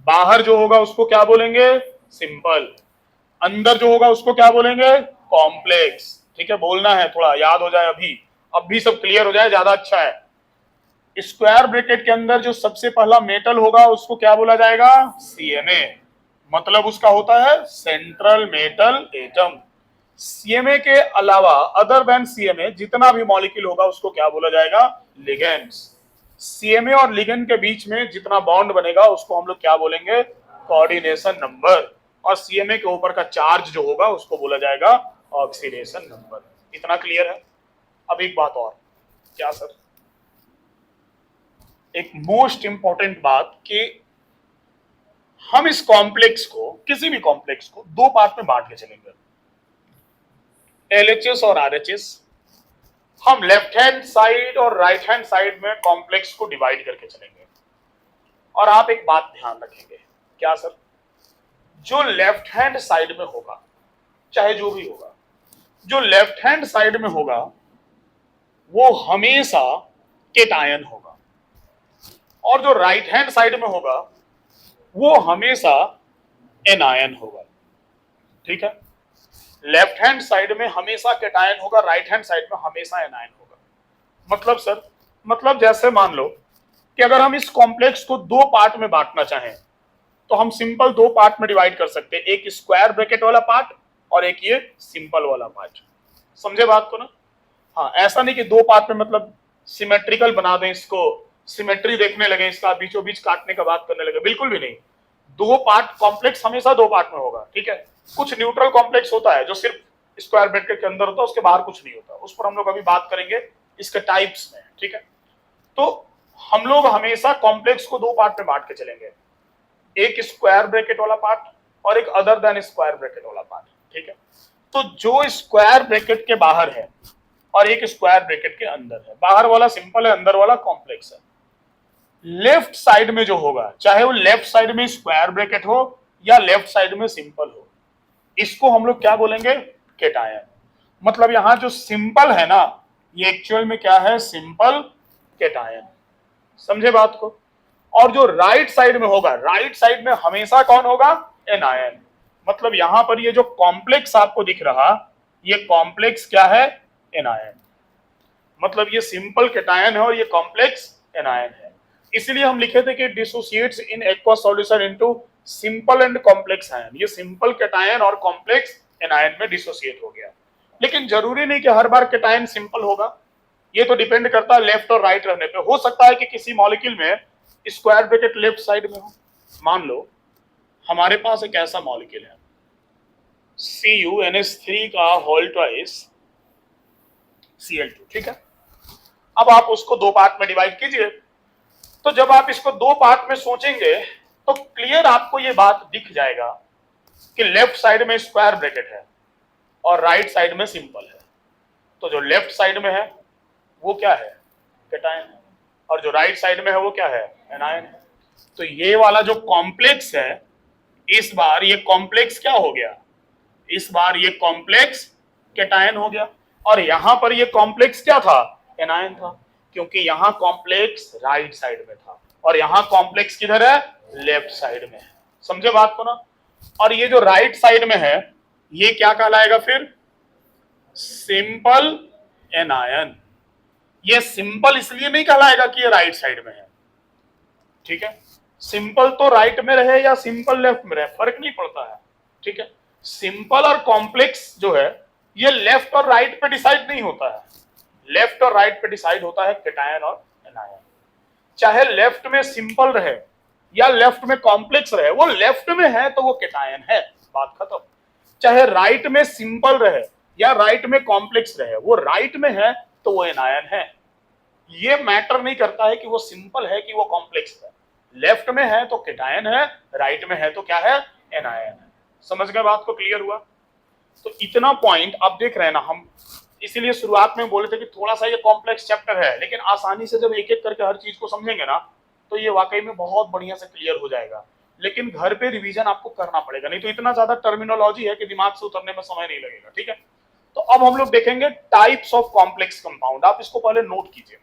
बाहर जो होगा उसको क्या बोलेंगे, सिंपल। अंदर जो होगा उसको क्या बोलेंगे, कॉम्प्लेक्स। ठीक है, बोलना है, थोड़ा याद हो जाए, अब भी सब क्लियर हो जाए, ज्यादा अच्छा है। स्क्वायर ब्रैकेट के अंदर जो सबसे पहला मेटल होगा उसको क्या बोला जाएगा, CNA। मतलब उसका होता है सेंट्रल मेटल एटम। सीएमए के अलावा अदर देन सीएमए जितना भी मॉलिक्यूल होगा उसको क्या बोला जाएगा? लिगेंड्स। सीएमए और लिगेंड के बीच में जितना बॉन्ड बनेगा उसको हम लोग क्या बोलेंगे? Coordination number. और सीएमए के ऊपर का चार्ज जो होगा उसको बोला जाएगा ऑक्सीडेशन नंबर। इतना क्लियर है? अब एक बात और। क्या सर? एक मोस्ट इंपॉर्टेंट बात कि हम इस कॉम्प्लेक्स को, किसी भी कॉम्प्लेक्स को दो पार्ट में बांट के चलेंगे, एलएचएस और आरएचएस। हम लेफ्ट हैंड साइड और राइट हैंड साइड में कॉम्प्लेक्स को डिवाइड करके चलेंगे। और आप एक बात ध्यान रखेंगे। क्या सर? जो लेफ्ट हैंड साइड में होगा, चाहे जो भी होगा, जो लेफ्ट हैंड साइड में होगा वो हमेशा केटायन होगा, और जो राइट हैंड साइड में होगा वो हमेशा एनायन होगा। ठीक है? लेफ्ट हैंड साइड में हमेशा केटायन होगा, राइट हैंड साइड में हमेशा एनायन होगा। मतलब सर, मतलब जैसे मान लो कि अगर हम इस कॉम्प्लेक्स को दो पार्ट में बांटना चाहें तो हम सिंपल दो पार्ट में डिवाइड कर सकते हैं, एक स्क्वायर ब्रैकेट वाला पार्ट और एक ये सिंपल वाला पार्ट। समझे बात को ना? हाँ, ऐसा नहीं कि दो पार्ट में मतलब सिमेट्रिकल बना दें, इसको सिमेट्री देखने लगे, इसका बीचों बीच काटने का बात करने लगे, बिल्कुल भी नहीं। दो पार्ट कॉम्प्लेक्स हमेशा दो पार्ट में होगा। ठीक है? कुछ न्यूट्रल कॉम्प्लेक्स होता है जो सिर्फ स्क्वायर ब्रैकेट के अंदर होता है, उसके बाहर कुछ नहीं होता, उस पर हम लोग अभी बात करेंगे इसके टाइप्स में। ठीक है? तो हम लोग हमेशा कॉम्प्लेक्स को दो पार्ट में बांट के चलेंगे, एक स्क्वायर ब्रैकेट वाला पार्ट और एक अदर देन स्क्वायर ब्रैकेट वाला पार्ट। ठीक है? तो जो स्क्वायर ब्रैकेट के बाहर है और एक स्क्वायर ब्रैकेट के अंदर है, बाहर वाला सिंपल है, अंदर वाला कॉम्प्लेक्स है। लेफ्ट साइड में जो होगा, चाहे वो लेफ्ट साइड में स्क्वायर ब्रैकेट हो या लेफ्ट साइड में सिंपल हो, इसको हम लोग क्या बोलेंगे? केटायन। मतलब यहां जो सिंपल है ना, ये एक्चुअल में क्या है? Simple cation. समझे बात को? और जो राइट साइड में होगा, राइट साइड में हमेशा कौन होगा? एनायन। मतलब यहां पर ये जो कॉम्प्लेक्स आपको दिख रहा, ये कॉम्प्लेक्स क्या है? एनायन। मतलब ये सिंपल केटायन है और ये कॉम्प्लेक्स एनायन है। इसलिए हम लिखे थे कि dissociates in aqueous solution into simple and complex ion. ये सिंपल केटायन और कॉम्प्लेक्स एनायन में डिसोसिएट हो गया। लेकिन जरूरी नहीं कि हर बार केटायन सिंपल होगा, ये तो डिपेंड करता है लेफ्ट और राइट रहने पे। हो सकता है कि किसी मॉलिक्यूल में स्क्वायर ब्रैकेट लेफ्ट साइड में हो। मान लो हमारे पास एक ऐसा मॉलिक्यूल है CuNH3 का होल ट्वाइस Cl2। ठीक है? अब आप उसको दो पार्ट में डिवाइड कीजिए। तो जब आप इसको दो पार्ट में सोचेंगे तो क्लियर आपको ये बात दिख जाएगा कि लेफ्ट साइड में स्क्वायर ब्रैकेट है और राइट साइड में सिंपल है। तो जो लेफ्ट साइड में है वो क्या है? केटायन है, और जो राइट साइड में है वो क्या है? एनायन है। तो ये वाला जो कॉम्प्लेक्स है, इस बार ये कॉम्प्लेक्स क्या हो गया? इस बार ये कॉम्प्लेक्स केटायन हो गया। और यहां पर ये कॉम्प्लेक्स क्या था? एनायन था, क्योंकि यहां कॉम्प्लेक्स राइट साइड में था और यहां कॉम्प्लेक्स किधर है? लेफ्ट साइड में है। समझे बात को ना? और ये जो राइट साइड में है ये क्या कहलाएगा फिर? Simple anion. ये सिंपल इसलिए नहीं कहलाएगा कि ये राइट साइड में है। ठीक है? सिंपल तो राइट में रहे या सिंपल लेफ्ट में रहे फर्क नहीं पड़ता है। ठीक है? सिंपल और कॉम्प्लेक्स जो है ये लेफ्ट और राइट पे डिसाइड नहीं होता है, लेफ्ट और राइट पे डिसाइड होता है केटायन और एनायन। चाहे लेफ्ट में सिंपल रहे या लेफ्ट में कॉम्प्लेक्स रहे, वो लेफ्ट में है तो वो केटायन है, बात खत्म। चाहे राइट में सिंपल रहे या राइट में कॉम्प्लेक्स रहे, वो राइट में है तो वो एनायन है। ये मैटर नहीं करता है कि वो सिंपल है कि वो कॉम्प्लेक्स है। लेफ्ट में है तो केटायन है, राइट में है तो क्या है? एनायन है। समझ गए बात को? क्लियर हुआ? तो इतना पॉइंट आप देख रहे हैं ना, हम इसीलिए शुरुआत में बोले थे कि थोड़ा सा ये कॉम्प्लेक्स चैप्टर है, लेकिन आसानी से जब एक एक करके हर चीज को समझेंगे ना तो ये वाकई में बहुत बढ़िया से क्लियर हो जाएगा। लेकिन घर पे रिवीजन आपको करना पड़ेगा, नहीं तो इतना ज्यादा टर्मिनोलॉजी है कि दिमाग से उतरने में समय नहीं लगेगा। ठीक है? तो अब हम लोग देखेंगे टाइप्स ऑफ कॉम्प्लेक्स कंपाउंड। आप इसको पहले नोट कीजिए।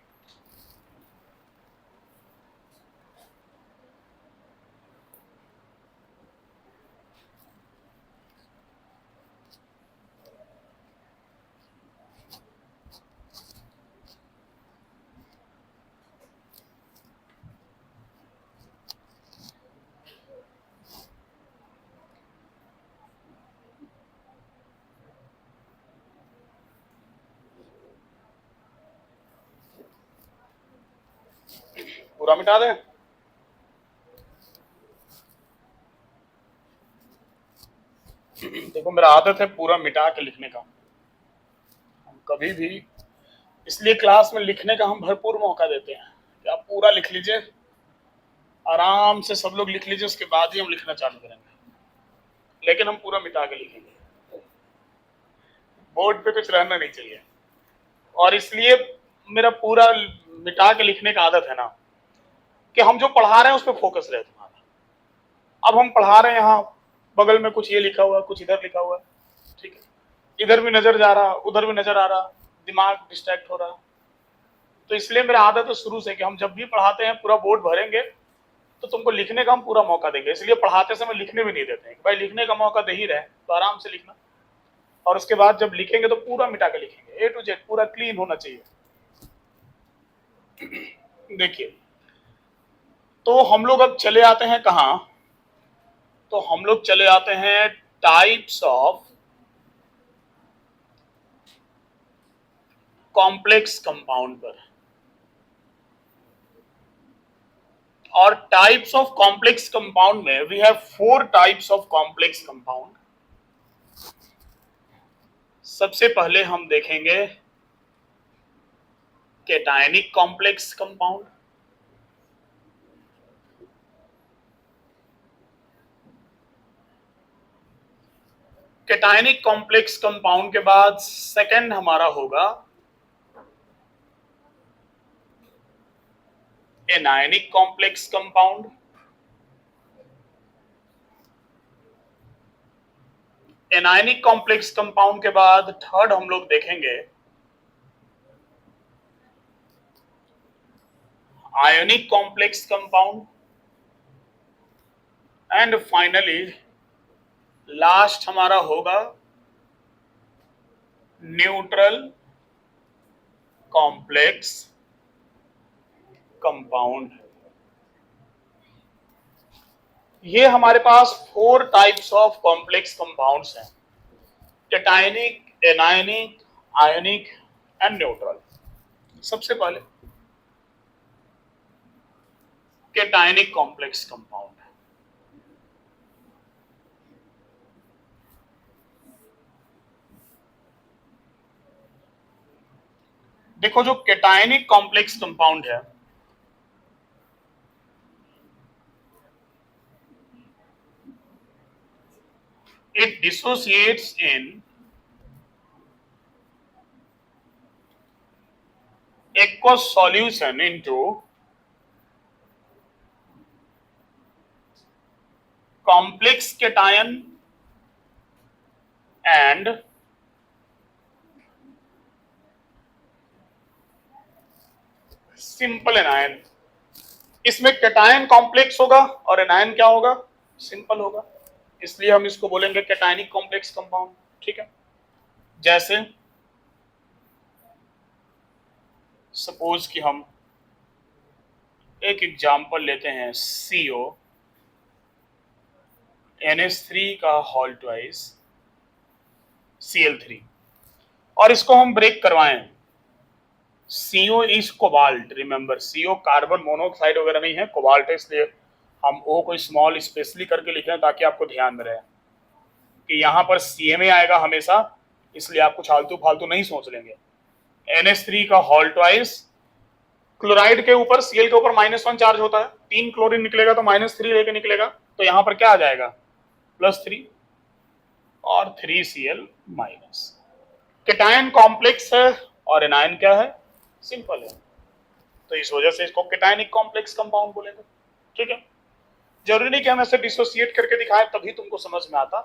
पूरा मिटा दें। देखो मेरा आदत है पूरा मिटा के लिखने का, हम कभी भी, इसलिए क्लास में लिखने का हम भरपूर मौका देते हैं कि आप पूरा लिख लीजिए, आराम से सब लोग लिख लीजिए, उसके बाद ही हम लिखना चालू करेंगे, लेकिन हम पूरा मिटा के लिखेंगे, बोर्ड पे कुछ रहना नहीं चाहिए। और इसलिए मेरा पूरा मिटा के लिखने का आदत है ना, कि हम जो पढ़ा रहे हैं उस पर फोकस रहे तुम्हारा। अब हम पढ़ा रहे हैं, यहाँ बगल में कुछ ये लिखा हुआ है, कुछ इधर लिखा हुआ है, ठीक है, इधर भी नजर जा रहा, उधर भी नजर आ रहा, दिमाग डिस्ट्रैक्ट हो रहा। तो इसलिए मेरा आदत है शुरू से कि हम जब भी पढ़ाते हैं पूरा बोर्ड भरेंगे तो तुमको लिखने का हम पूरा मौका देंगे, इसलिए पढ़ाते समय लिखने भी नहीं देते हैं, भाई लिखने का मौका दे ही रहे तो आराम से लिखना, और उसके बाद जब लिखेंगे तो पूरा मिटा के लिखेंगे, ए टू जेड पूरा क्लीन होना चाहिए। देखिए, तो हम लोग अब चले आते हैं कहां, तो हम लोग चले आते हैं टाइप्स ऑफ कॉम्प्लेक्स कंपाउंड पर। और टाइप्स ऑफ कॉम्प्लेक्स कंपाउंड में we have 4 types of complex compound. सबसे पहले हम देखेंगे cationic complex compound, cationic complex compound के बाद सेकंड हमारा होगा anionic complex compound, anionic complex compound के बाद थर्ड हम लोग देखेंगे ionic complex compound, and finally last हमारा होगा न्यूट्रल कॉम्प्लेक्स कंपाउंड। ये हमारे पास 4 टाइप्स ऑफ कॉम्प्लेक्स कंपाउंड्स हैं, cationic, anionic, ionic and neutral. सबसे पहले केटायनिक कॉम्प्लेक्स कंपाउंड, देखो जो केटायनिक कॉम्प्लेक्स कंपाउंड है, it dissociates in aqueous solution into complex cation and simple anion. इसमें केटायन कॉम्प्लेक्स होगा और एनायन क्या होगा, सिंपल होगा, इसलिए हम इसको बोलेंगे केटायनिक कॉम्प्लेक्स कंपाउंड। ठीक है, जैसे सपोज कि हम एक एग्जांपल लेते हैं CO NH3 का होल ट्वाइस Cl3, और इसको हम ब्रेक करवाएं, CO is cobalt, remember CO carbon monoxide वगैरह नहीं है, कोबाल्ट है, इसलिए हम O को स्मॉल स्पेशली करके लिखे हैं ताकि आपको ध्यान में रहे कि यहाँ पर CMA आएगा हमेशा, इसलिए आप कुछ फालतू फालतू नहीं सोच लेंगे। NH3 का होल ट्वाइस, क्लोराइड के ऊपर Cl के ऊपर -1 चार्ज होता है, 3 क्लोरीन निकलेगा तो -3 लेके निकलेगा, तो यहाँ पर क्या आ जाएगा +3 और 3Cl-। केटायन कॉम्प्लेक्स है और एनायन क्या है, सिंपल है, तो इस वजह से इसको केटायनिक कॉम्प्लेक्स कंपाउंड बोलेंगे। ठीक है, जरूरी नहीं कि हम ऐसे डिसोसिएट करके दिखाएं तभी तुमको समझ में आता,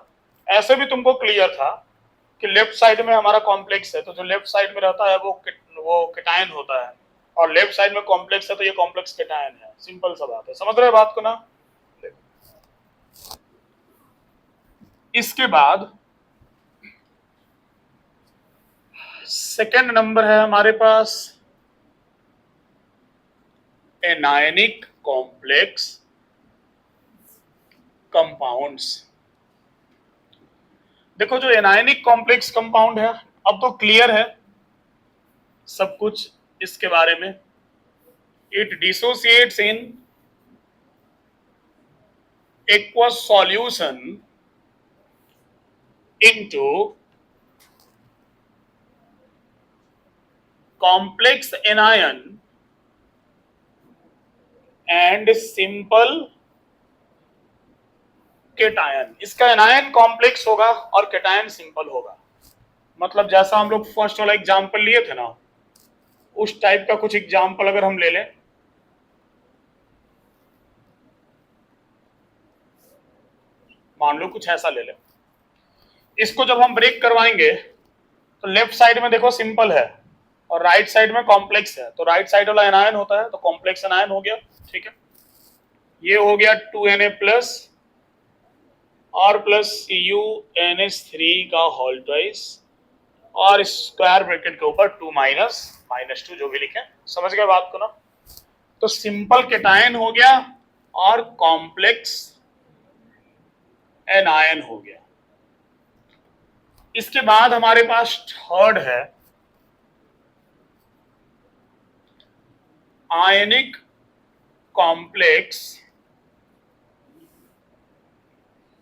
ऐसे भी तुमको क्लियर था कि लेफ्ट साइड में हमारा कॉम्प्लेक्स है, तो जो लेफ्ट साइड में रहता है वो केटायन होता है, और लेफ्ट साइड में कॉम्प्लेक्स है तो ये कॉम्प्लेक्स केटायन है, सिंपल सा बात है, समझ रहे बात को ना। इसके बाद सेकंड नंबर है हमारे पास एनायनिक कॉम्प्लेक्स कंपाउंड्स। देखो जो एनायनिक कॉम्प्लेक्स कंपाउंड है, अब तो क्लियर है सब कुछ इसके बारे में, It dissociates in aqueous solution into complex anion and simple cation. इसका एनायन कॉम्प्लेक्स होगा और केटायन सिंपल होगा। मतलब जैसा हम लोग फर्स्ट वाला एग्जांपल लिए थे ना, उस टाइप का कुछ एग्जांपल अगर हम ले लें, मान लो कुछ ऐसा ले लें, इसको जब हम ब्रेक करवाएंगे तो लेफ्ट साइड में देखो सिंपल है और राइट साइड में कॉम्प्लेक्स है, तो राइट साइड वाला एनायन होता है तो कॉम्प्लेक्स एनायन हो गया। ठीक है, ये हो गया 2Na प्लस और प्लस CuNH3 का होल ट्वाइस और स्क्वायर ब्रैकेट के ऊपर 2 माइनस माइनस 2 जो भी लिखे। समझ गए बात को ना? तो सिंपल केटायन हो गया और कॉम्प्लेक्स एनायन हो गया। इसके बाद हमारे पास थर्ड है आयनिक कॉम्प्लेक्स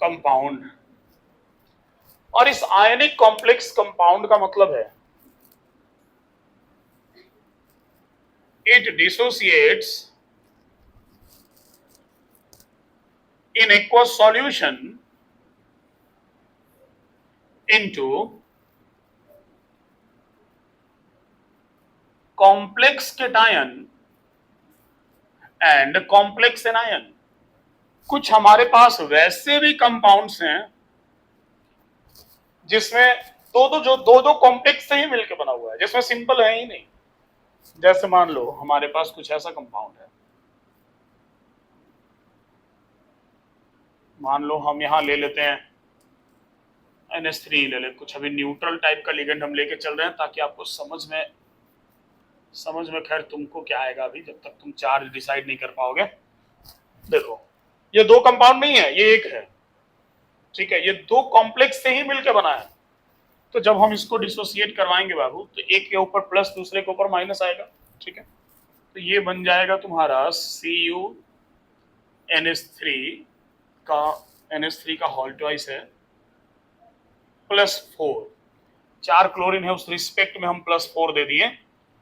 कंपाउंड। और इस आयनिक कॉम्प्लेक्स कंपाउंड का मतलब है it dissociates in aqueous solution into complex cation and complex anion। कुछ हमारे पास वैसे भी कंपाउंड्स हैं जिसमें दो दो कॉम्प्लेक्स से ही मिलकर बना हुआ है, जिसमें सिंपल है ही नहीं। जैसे मान लो हमारे पास कुछ ऐसा कंपाउंड है, मान लो हम यहां ले लेते हैं NH3 ले ले, कुछ अभी न्यूट्रल टाइप का लिगेंड हम लेके चल रहे हैं ताकि आपको समझ में खैर तुमको क्या आएगा अभी, जब तक तुम चार्ज डिसाइड नहीं कर पाओगे। देखो ये दो कंपाउंड नहीं है, ये एक है। ठीक है, ये दो कॉम्प्लेक्स से ही मिलकर बना है। तो जब हम इसको डिसोसिएट करवाएंगे बाबू, तो एक के ऊपर प्लस दूसरे के ऊपर माइनस आएगा। ठीक है, तो ये बन जाएगा तुम्हारा CuNH3 का NH3 का होल ट्वाइस है प्लस 4, 4 क्लोरीन है, उस रिस्पेक्ट में हम प्लस 4 दे दिए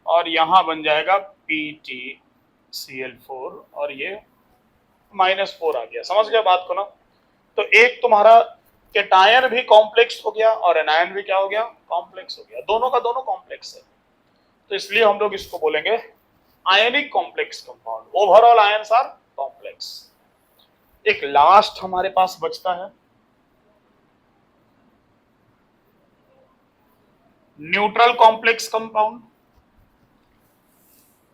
और यहां बन जाएगा PtCl4 और ये -4 आ गया। समझ गया बात को ना? तो एक तुम्हारा केटायन भी कॉम्प्लेक्स हो गया और एनायन भी क्या हो गया, कॉम्प्लेक्स हो गया। दोनों का दोनों कॉम्प्लेक्स है, तो इसलिए हम लोग इसको बोलेंगे ionic complex compound. Overall ions are complex. एक लास्ट हमारे पास बचता है न्यूट्रल कॉम्प्लेक्स कंपाउंड,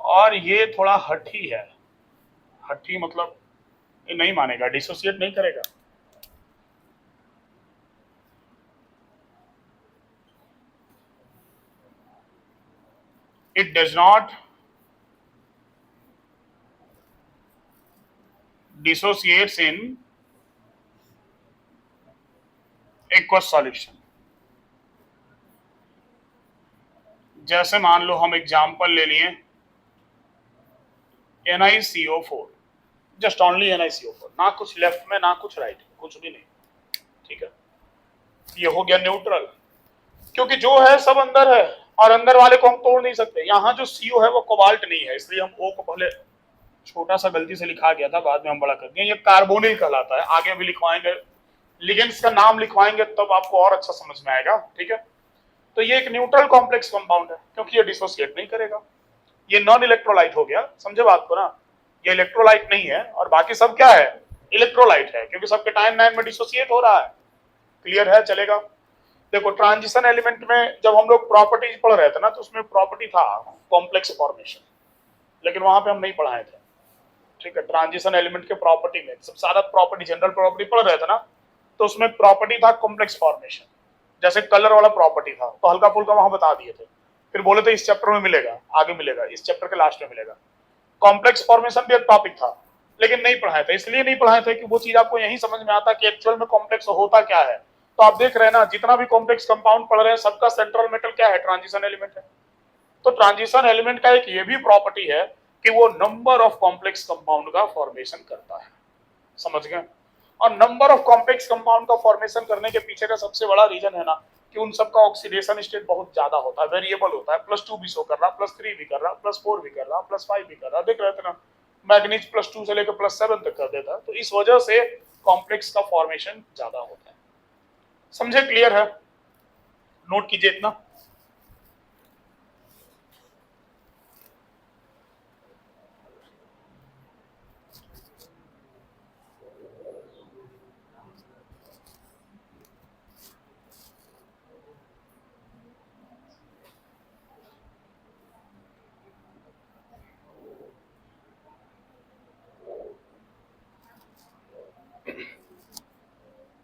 और ये थोड़ा हठी है। हठी मतलब ये नहीं मानेगा, डिसोसिएट नहीं करेगा। It does not dissociates in aqueous solution। जैसे मान लो हम एग्जांपल ले लिए NiCO4, जस्ट ओनली NiCO4, ना कुछ लेफ्ट में ना कुछ राइट में, कुछ भी नहीं। ठीक है, ये हो गया न्यूट्रल, क्योंकि जो है सब अंदर है और अंदर वाले को हम तोड़ नहीं सकते। यहाँ जो CO है वो कोबाल्ट नहीं है, इसलिए हम O को पहले छोटा सा गलती से लिखा गया था, बाद में हम बड़ा कर दिए। ये कार्बोनिल कहलाता है, आगे भी लिखवाएंगे, लिगेंड्स का नाम लिखवाएंगे तब आपको और अच्छा समझ में आएगा। ठीक है, तो ये एक न्यूट्रल कॉम्प्लेक्स कंपाउंड है क्योंकि ये डिसोसिएट नहीं करेगा। ये नॉन इलेक्ट्रोलाइट हो गया, समझे बात को ना? ये इलेक्ट्रोलाइट नहीं है और बाकी सब क्या है, इलेक्ट्रोलाइट है, क्योंकि सबके टाइम 9 में डिसोसिएट हो रहा है। क्लियर है? चलेगा। देखो ट्रांजिशन एलिमेंट में जब हम लोग प्रॉपर्टीज पढ़ रहे थे ना, तो उसमें प्रॉपर्टी था कॉम्प्लेक्स फॉर्मेशन, लेकिन वहां पे हम नहीं पढ़ाए थे। ठीक है, ट्रांजिशन एलिमेंट के प्रॉपर्टी में सब सारा प्रॉपर्टी, जनरल प्रॉपर्टी पढ़ रहे थे ना, तो उसमें प्रॉपर्टी था कॉम्प्लेक्स फॉर्मेशन। जैसे कलर वाला प्रॉपर्टी था तो हल्का फुल्का वहां बता दिए थे, फिर बोले थे इस चैप्टर में मिलेगा, आगे मिलेगा, इस चैप्टर के लास्ट में मिलेगा। कॉम्प्लेक्स फॉर्मेशन भी एक टॉपिक था, लेकिन नहीं पढ़ाए थे। इसलिए नहीं पढ़ाए थे कि वो चीज आपको यही समझ में आता कि एक्चुअल में कॉम्प्लेक्स होता क्या है। तो आप देख रहे हैं ना, जितना भी कॉम्प्लेक्स कंपाउंड पढ़ रहे हैं सबका सेंट्रल मेटल क्या है, ट्रांजिशन एलिमेंट है। तो ट्रांजिशन एलिमेंट का एक ये भी प्रॉपर्टी है कि वो नंबर ऑफ कॉम्प्लेक्स कंपाउंड का फॉर्मेशन करता है। समझ गए? और नंबर ऑफ कॉम्प्लेक्स कंपाउंड का फॉर्मेशन करने के पीछे का सबसे बड़ा रीजन है ना कि उन सबका ऑक्सीडेशन स्टेट बहुत ज्यादा होता है, वेरिएबल होता है। +2 भी शो कर रहा, +3 भी कर रहा, +4 भी कर रहा, +5 भी कर रहा। देख रहे थे ना, मैग्नीज +2 से लेकर +7 तक कर देता है। तो इस वजह से कॉम्प्लेक्स का फॉर्मेशन ज्यादा होता है। समझे? क्लियर है? नोट कीजिए इतना।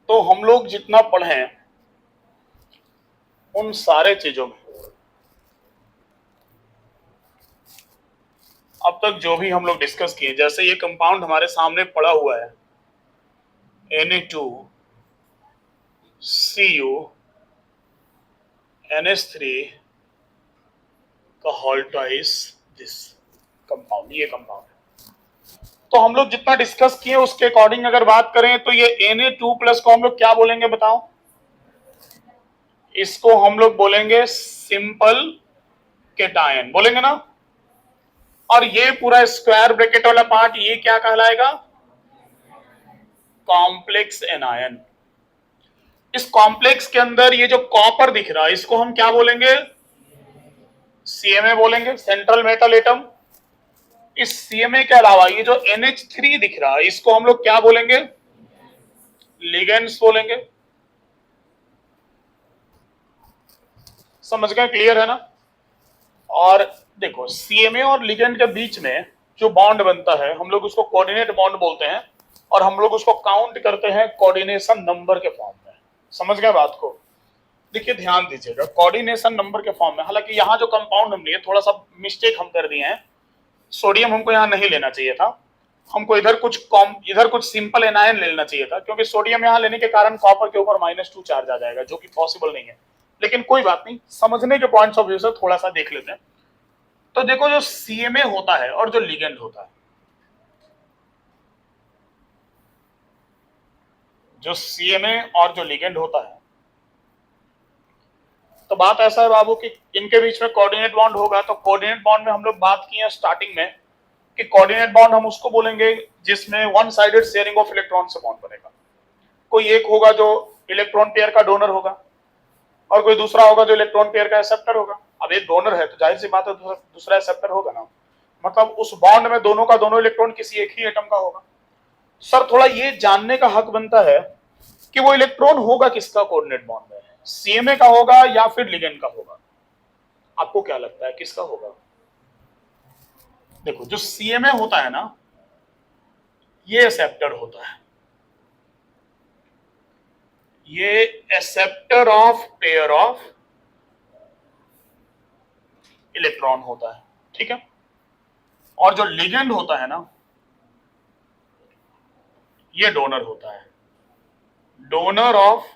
तो हम लोग जितना पढ़े उन सारे चीजों में अब तक जो भी हम लोग डिस्कस किए, जैसे ये कंपाउंड हमारे सामने पड़ा हुआ है Na2Cu NH3 का होल ट्वाइस दिस कंपाउंड, ये कंपाउंड है। तो हम लोग जितना डिस्कस किए उसके अकॉर्डिंग अगर बात करें तो ये Na2+ को हम लोग क्या बोलेंगे बताओ? इसको हम लोग बोलेंगे सिंपल केटायन, बोलेंगे ना। और ये पूरा स्क्वायर ब्रैकेट वाला पार्ट ये क्या कहलाएगा? Complex anion. इस कॉम्प्लेक्स के अंदर ये जो कॉपर दिख रहा है इसको हम क्या बोलेंगे? CMA बोलेंगे, सेंट्रल मेटल एटम। इस CMA के अलावा ये जो NH3 दिख रहा है इसको हम लोग क्या बोलेंगे? लिगेंड्स बोलेंगे। समझ गए? क्लियर है ना? और देखो CMA और लिगेंड के बीच में जो बॉन्ड बनता है हम लोग उसको कोऑर्डिनेट बॉन्ड बोलते हैं, और हम लोग उसको काउंट करते हैं कोऑर्डिनेशन नंबर के फॉर्म में। समझ गए बात को? देखिए ध्यान दीजिएगा, कोऑर्डिनेशन नंबर के फॉर्म में। हालांकि यहाँ जो कंपाउंड हम लिए थोड़ा सा मिस्टेक हम कर दिए हैं, सोडियम हमको यहाँ नहीं लेना चाहिए था, हमको इधर कुछ सिंपल एनायन लेना चाहिए था, क्योंकि सोडियम यहाँ लेने के कारण कॉपर के ऊपर -2 चार्ज आ जाएगा, जो कि पॉसिबल नहीं है। लेकिन कोई बात नहीं, समझने के पॉइंट्स ऑफ व्यू से थोड़ा सा देख लेते हैं। तो देखो जो CMA होता है और जो लिगेंड होता है, जो CMA और जो लिगेंड होता है, तो बात ऐसा है बाबू कि इनके बीच में कोऑर्डिनेट बॉन्ड होगा। तो कोऑर्डिनेट बॉन्ड में हम लोग बात किए स्टार्टिंग में कि कोऑर्डिनेट बॉन्ड हम उसको बोलेंगे जिसमें one sided sharing of electron से बॉन्ड बनेगा। कोई एक होगा जो इलेक्ट्रॉन पेयर का डोनर होगा, और कोई दूसरा होगा जो इलेक्ट्रॉन पेयर का एक्सेप्टर होगा। अब एक डोनर है तो जाहिर सी बात है दूसरा एक्सेप्टर होगा ना, मतलब उस बॉन्ड में दोनों का दोनों इलेक्ट्रॉन किसी एक ही एटम का होगा। सर थोड़ा ये जानने का हक बनता है कि वो इलेक्ट्रॉन होगा किसका कोऑर्डिनेट बॉन्ड में, CMA का होगा या फिर लिगेंड का होगा? आपको क्या लगता है किसका होगा? देखो जो CMA होता है ना, ये एक्सेप्टर होता है, ये acceptor of pair of electron होता है, ठीक है। और जो लिगेंड होता है ना, ये डोनर होता है, donor of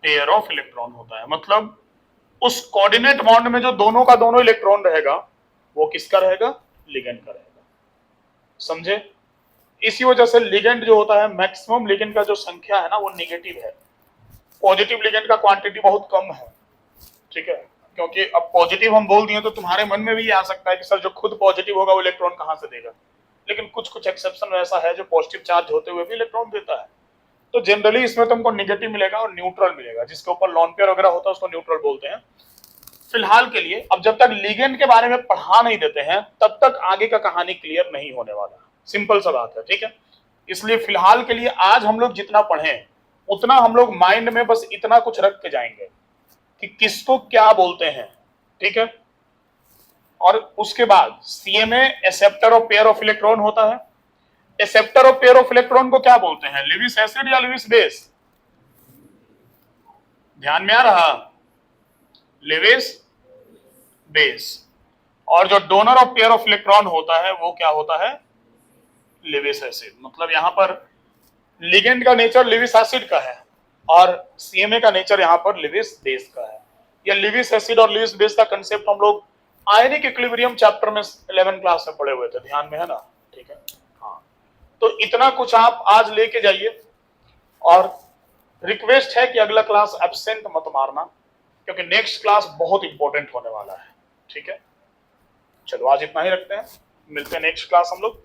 pair of electron होता है। मतलब उस कोऑर्डिनेट बॉन्ड में जो दोनों का दोनों इलेक्ट्रॉन रहेगा वो किसका रहेगा? लिगेंड का रहेगा। समझे? इसी वजह से लिगेंड जो होता है, मैक्सिमम लिगेंड का जो संख्या है ना वो नेगेटिव है, पॉजिटिव लिगेंड का क्वांटिटी बहुत कम है, ठीक है। क्योंकि अब पॉजिटिव हम बोल दिए तो तुम्हारे मन में भी आ सकता है कि सर जो खुद पॉजिटिव होगा वो इलेक्ट्रॉन कहां से देगा, लेकिन कुछ कुछ एक्सेप्शन ऐसा है जो पॉजिटिव चार्ज होते हुए भी इलेक्ट्रॉन देता है। तो जनरली इसमें तुमको नेगेटिव मिलेगा और न्यूट्रल मिलेगा, जिसके ऊपर लॉन पेयर वगैरह होता है उसको न्यूट्रल बोलते हैं। फिलहाल के लिए अब जब तक लिगेंड के बारे में पढ़ा नहीं देते हैं तब तक आगे का कहानी क्लियर नहीं होने वाला, सिंपल सा बात है, ठीक है। इसलिए फिलहाल के लिए आज हम लोग जितना पढ़ें उतना हम लोग माइंड में बस इतना कुछ रख के जाएंगे कि किसको क्या बोलते हैं, ठीक है। और उसके बाद CMA acceptor of pair of electron होता है। Acceptor of pair of electron को क्या बोलते हैं? लेविस एसिड या लेविस बेस? ध्यान में आ रहा? Lewis base. और जो donor of pair of electron होता है वो क्या होता है? Lewis acid. मतलब यहां पर लिगेंड का नेचर लेविस एसिड का है और CMA का नेचर यहां पर लेविस बेस का है। या लेविस एसिड और लेविस बेस का कंसेप्ट हम लोग आयनिक इक्विलिब्रियम चैप्टर में 11 क्लास में पढ़े हुए थे, ध्यान में है ना? ठीक है, हाँ। तो इतना कुछ आप आज लेके जाइए, और रिक्वेस्ट है कि अगला क्लास एब्सेंट मत मारना, क्योंकि नेक्स्ट क्लास बहुत इंपॉर्टेंट होने वाला है। ठीक है, चलो आज इतना ही रखते हैं, मिलते हैं नेक्स्ट क्लास हम लोग।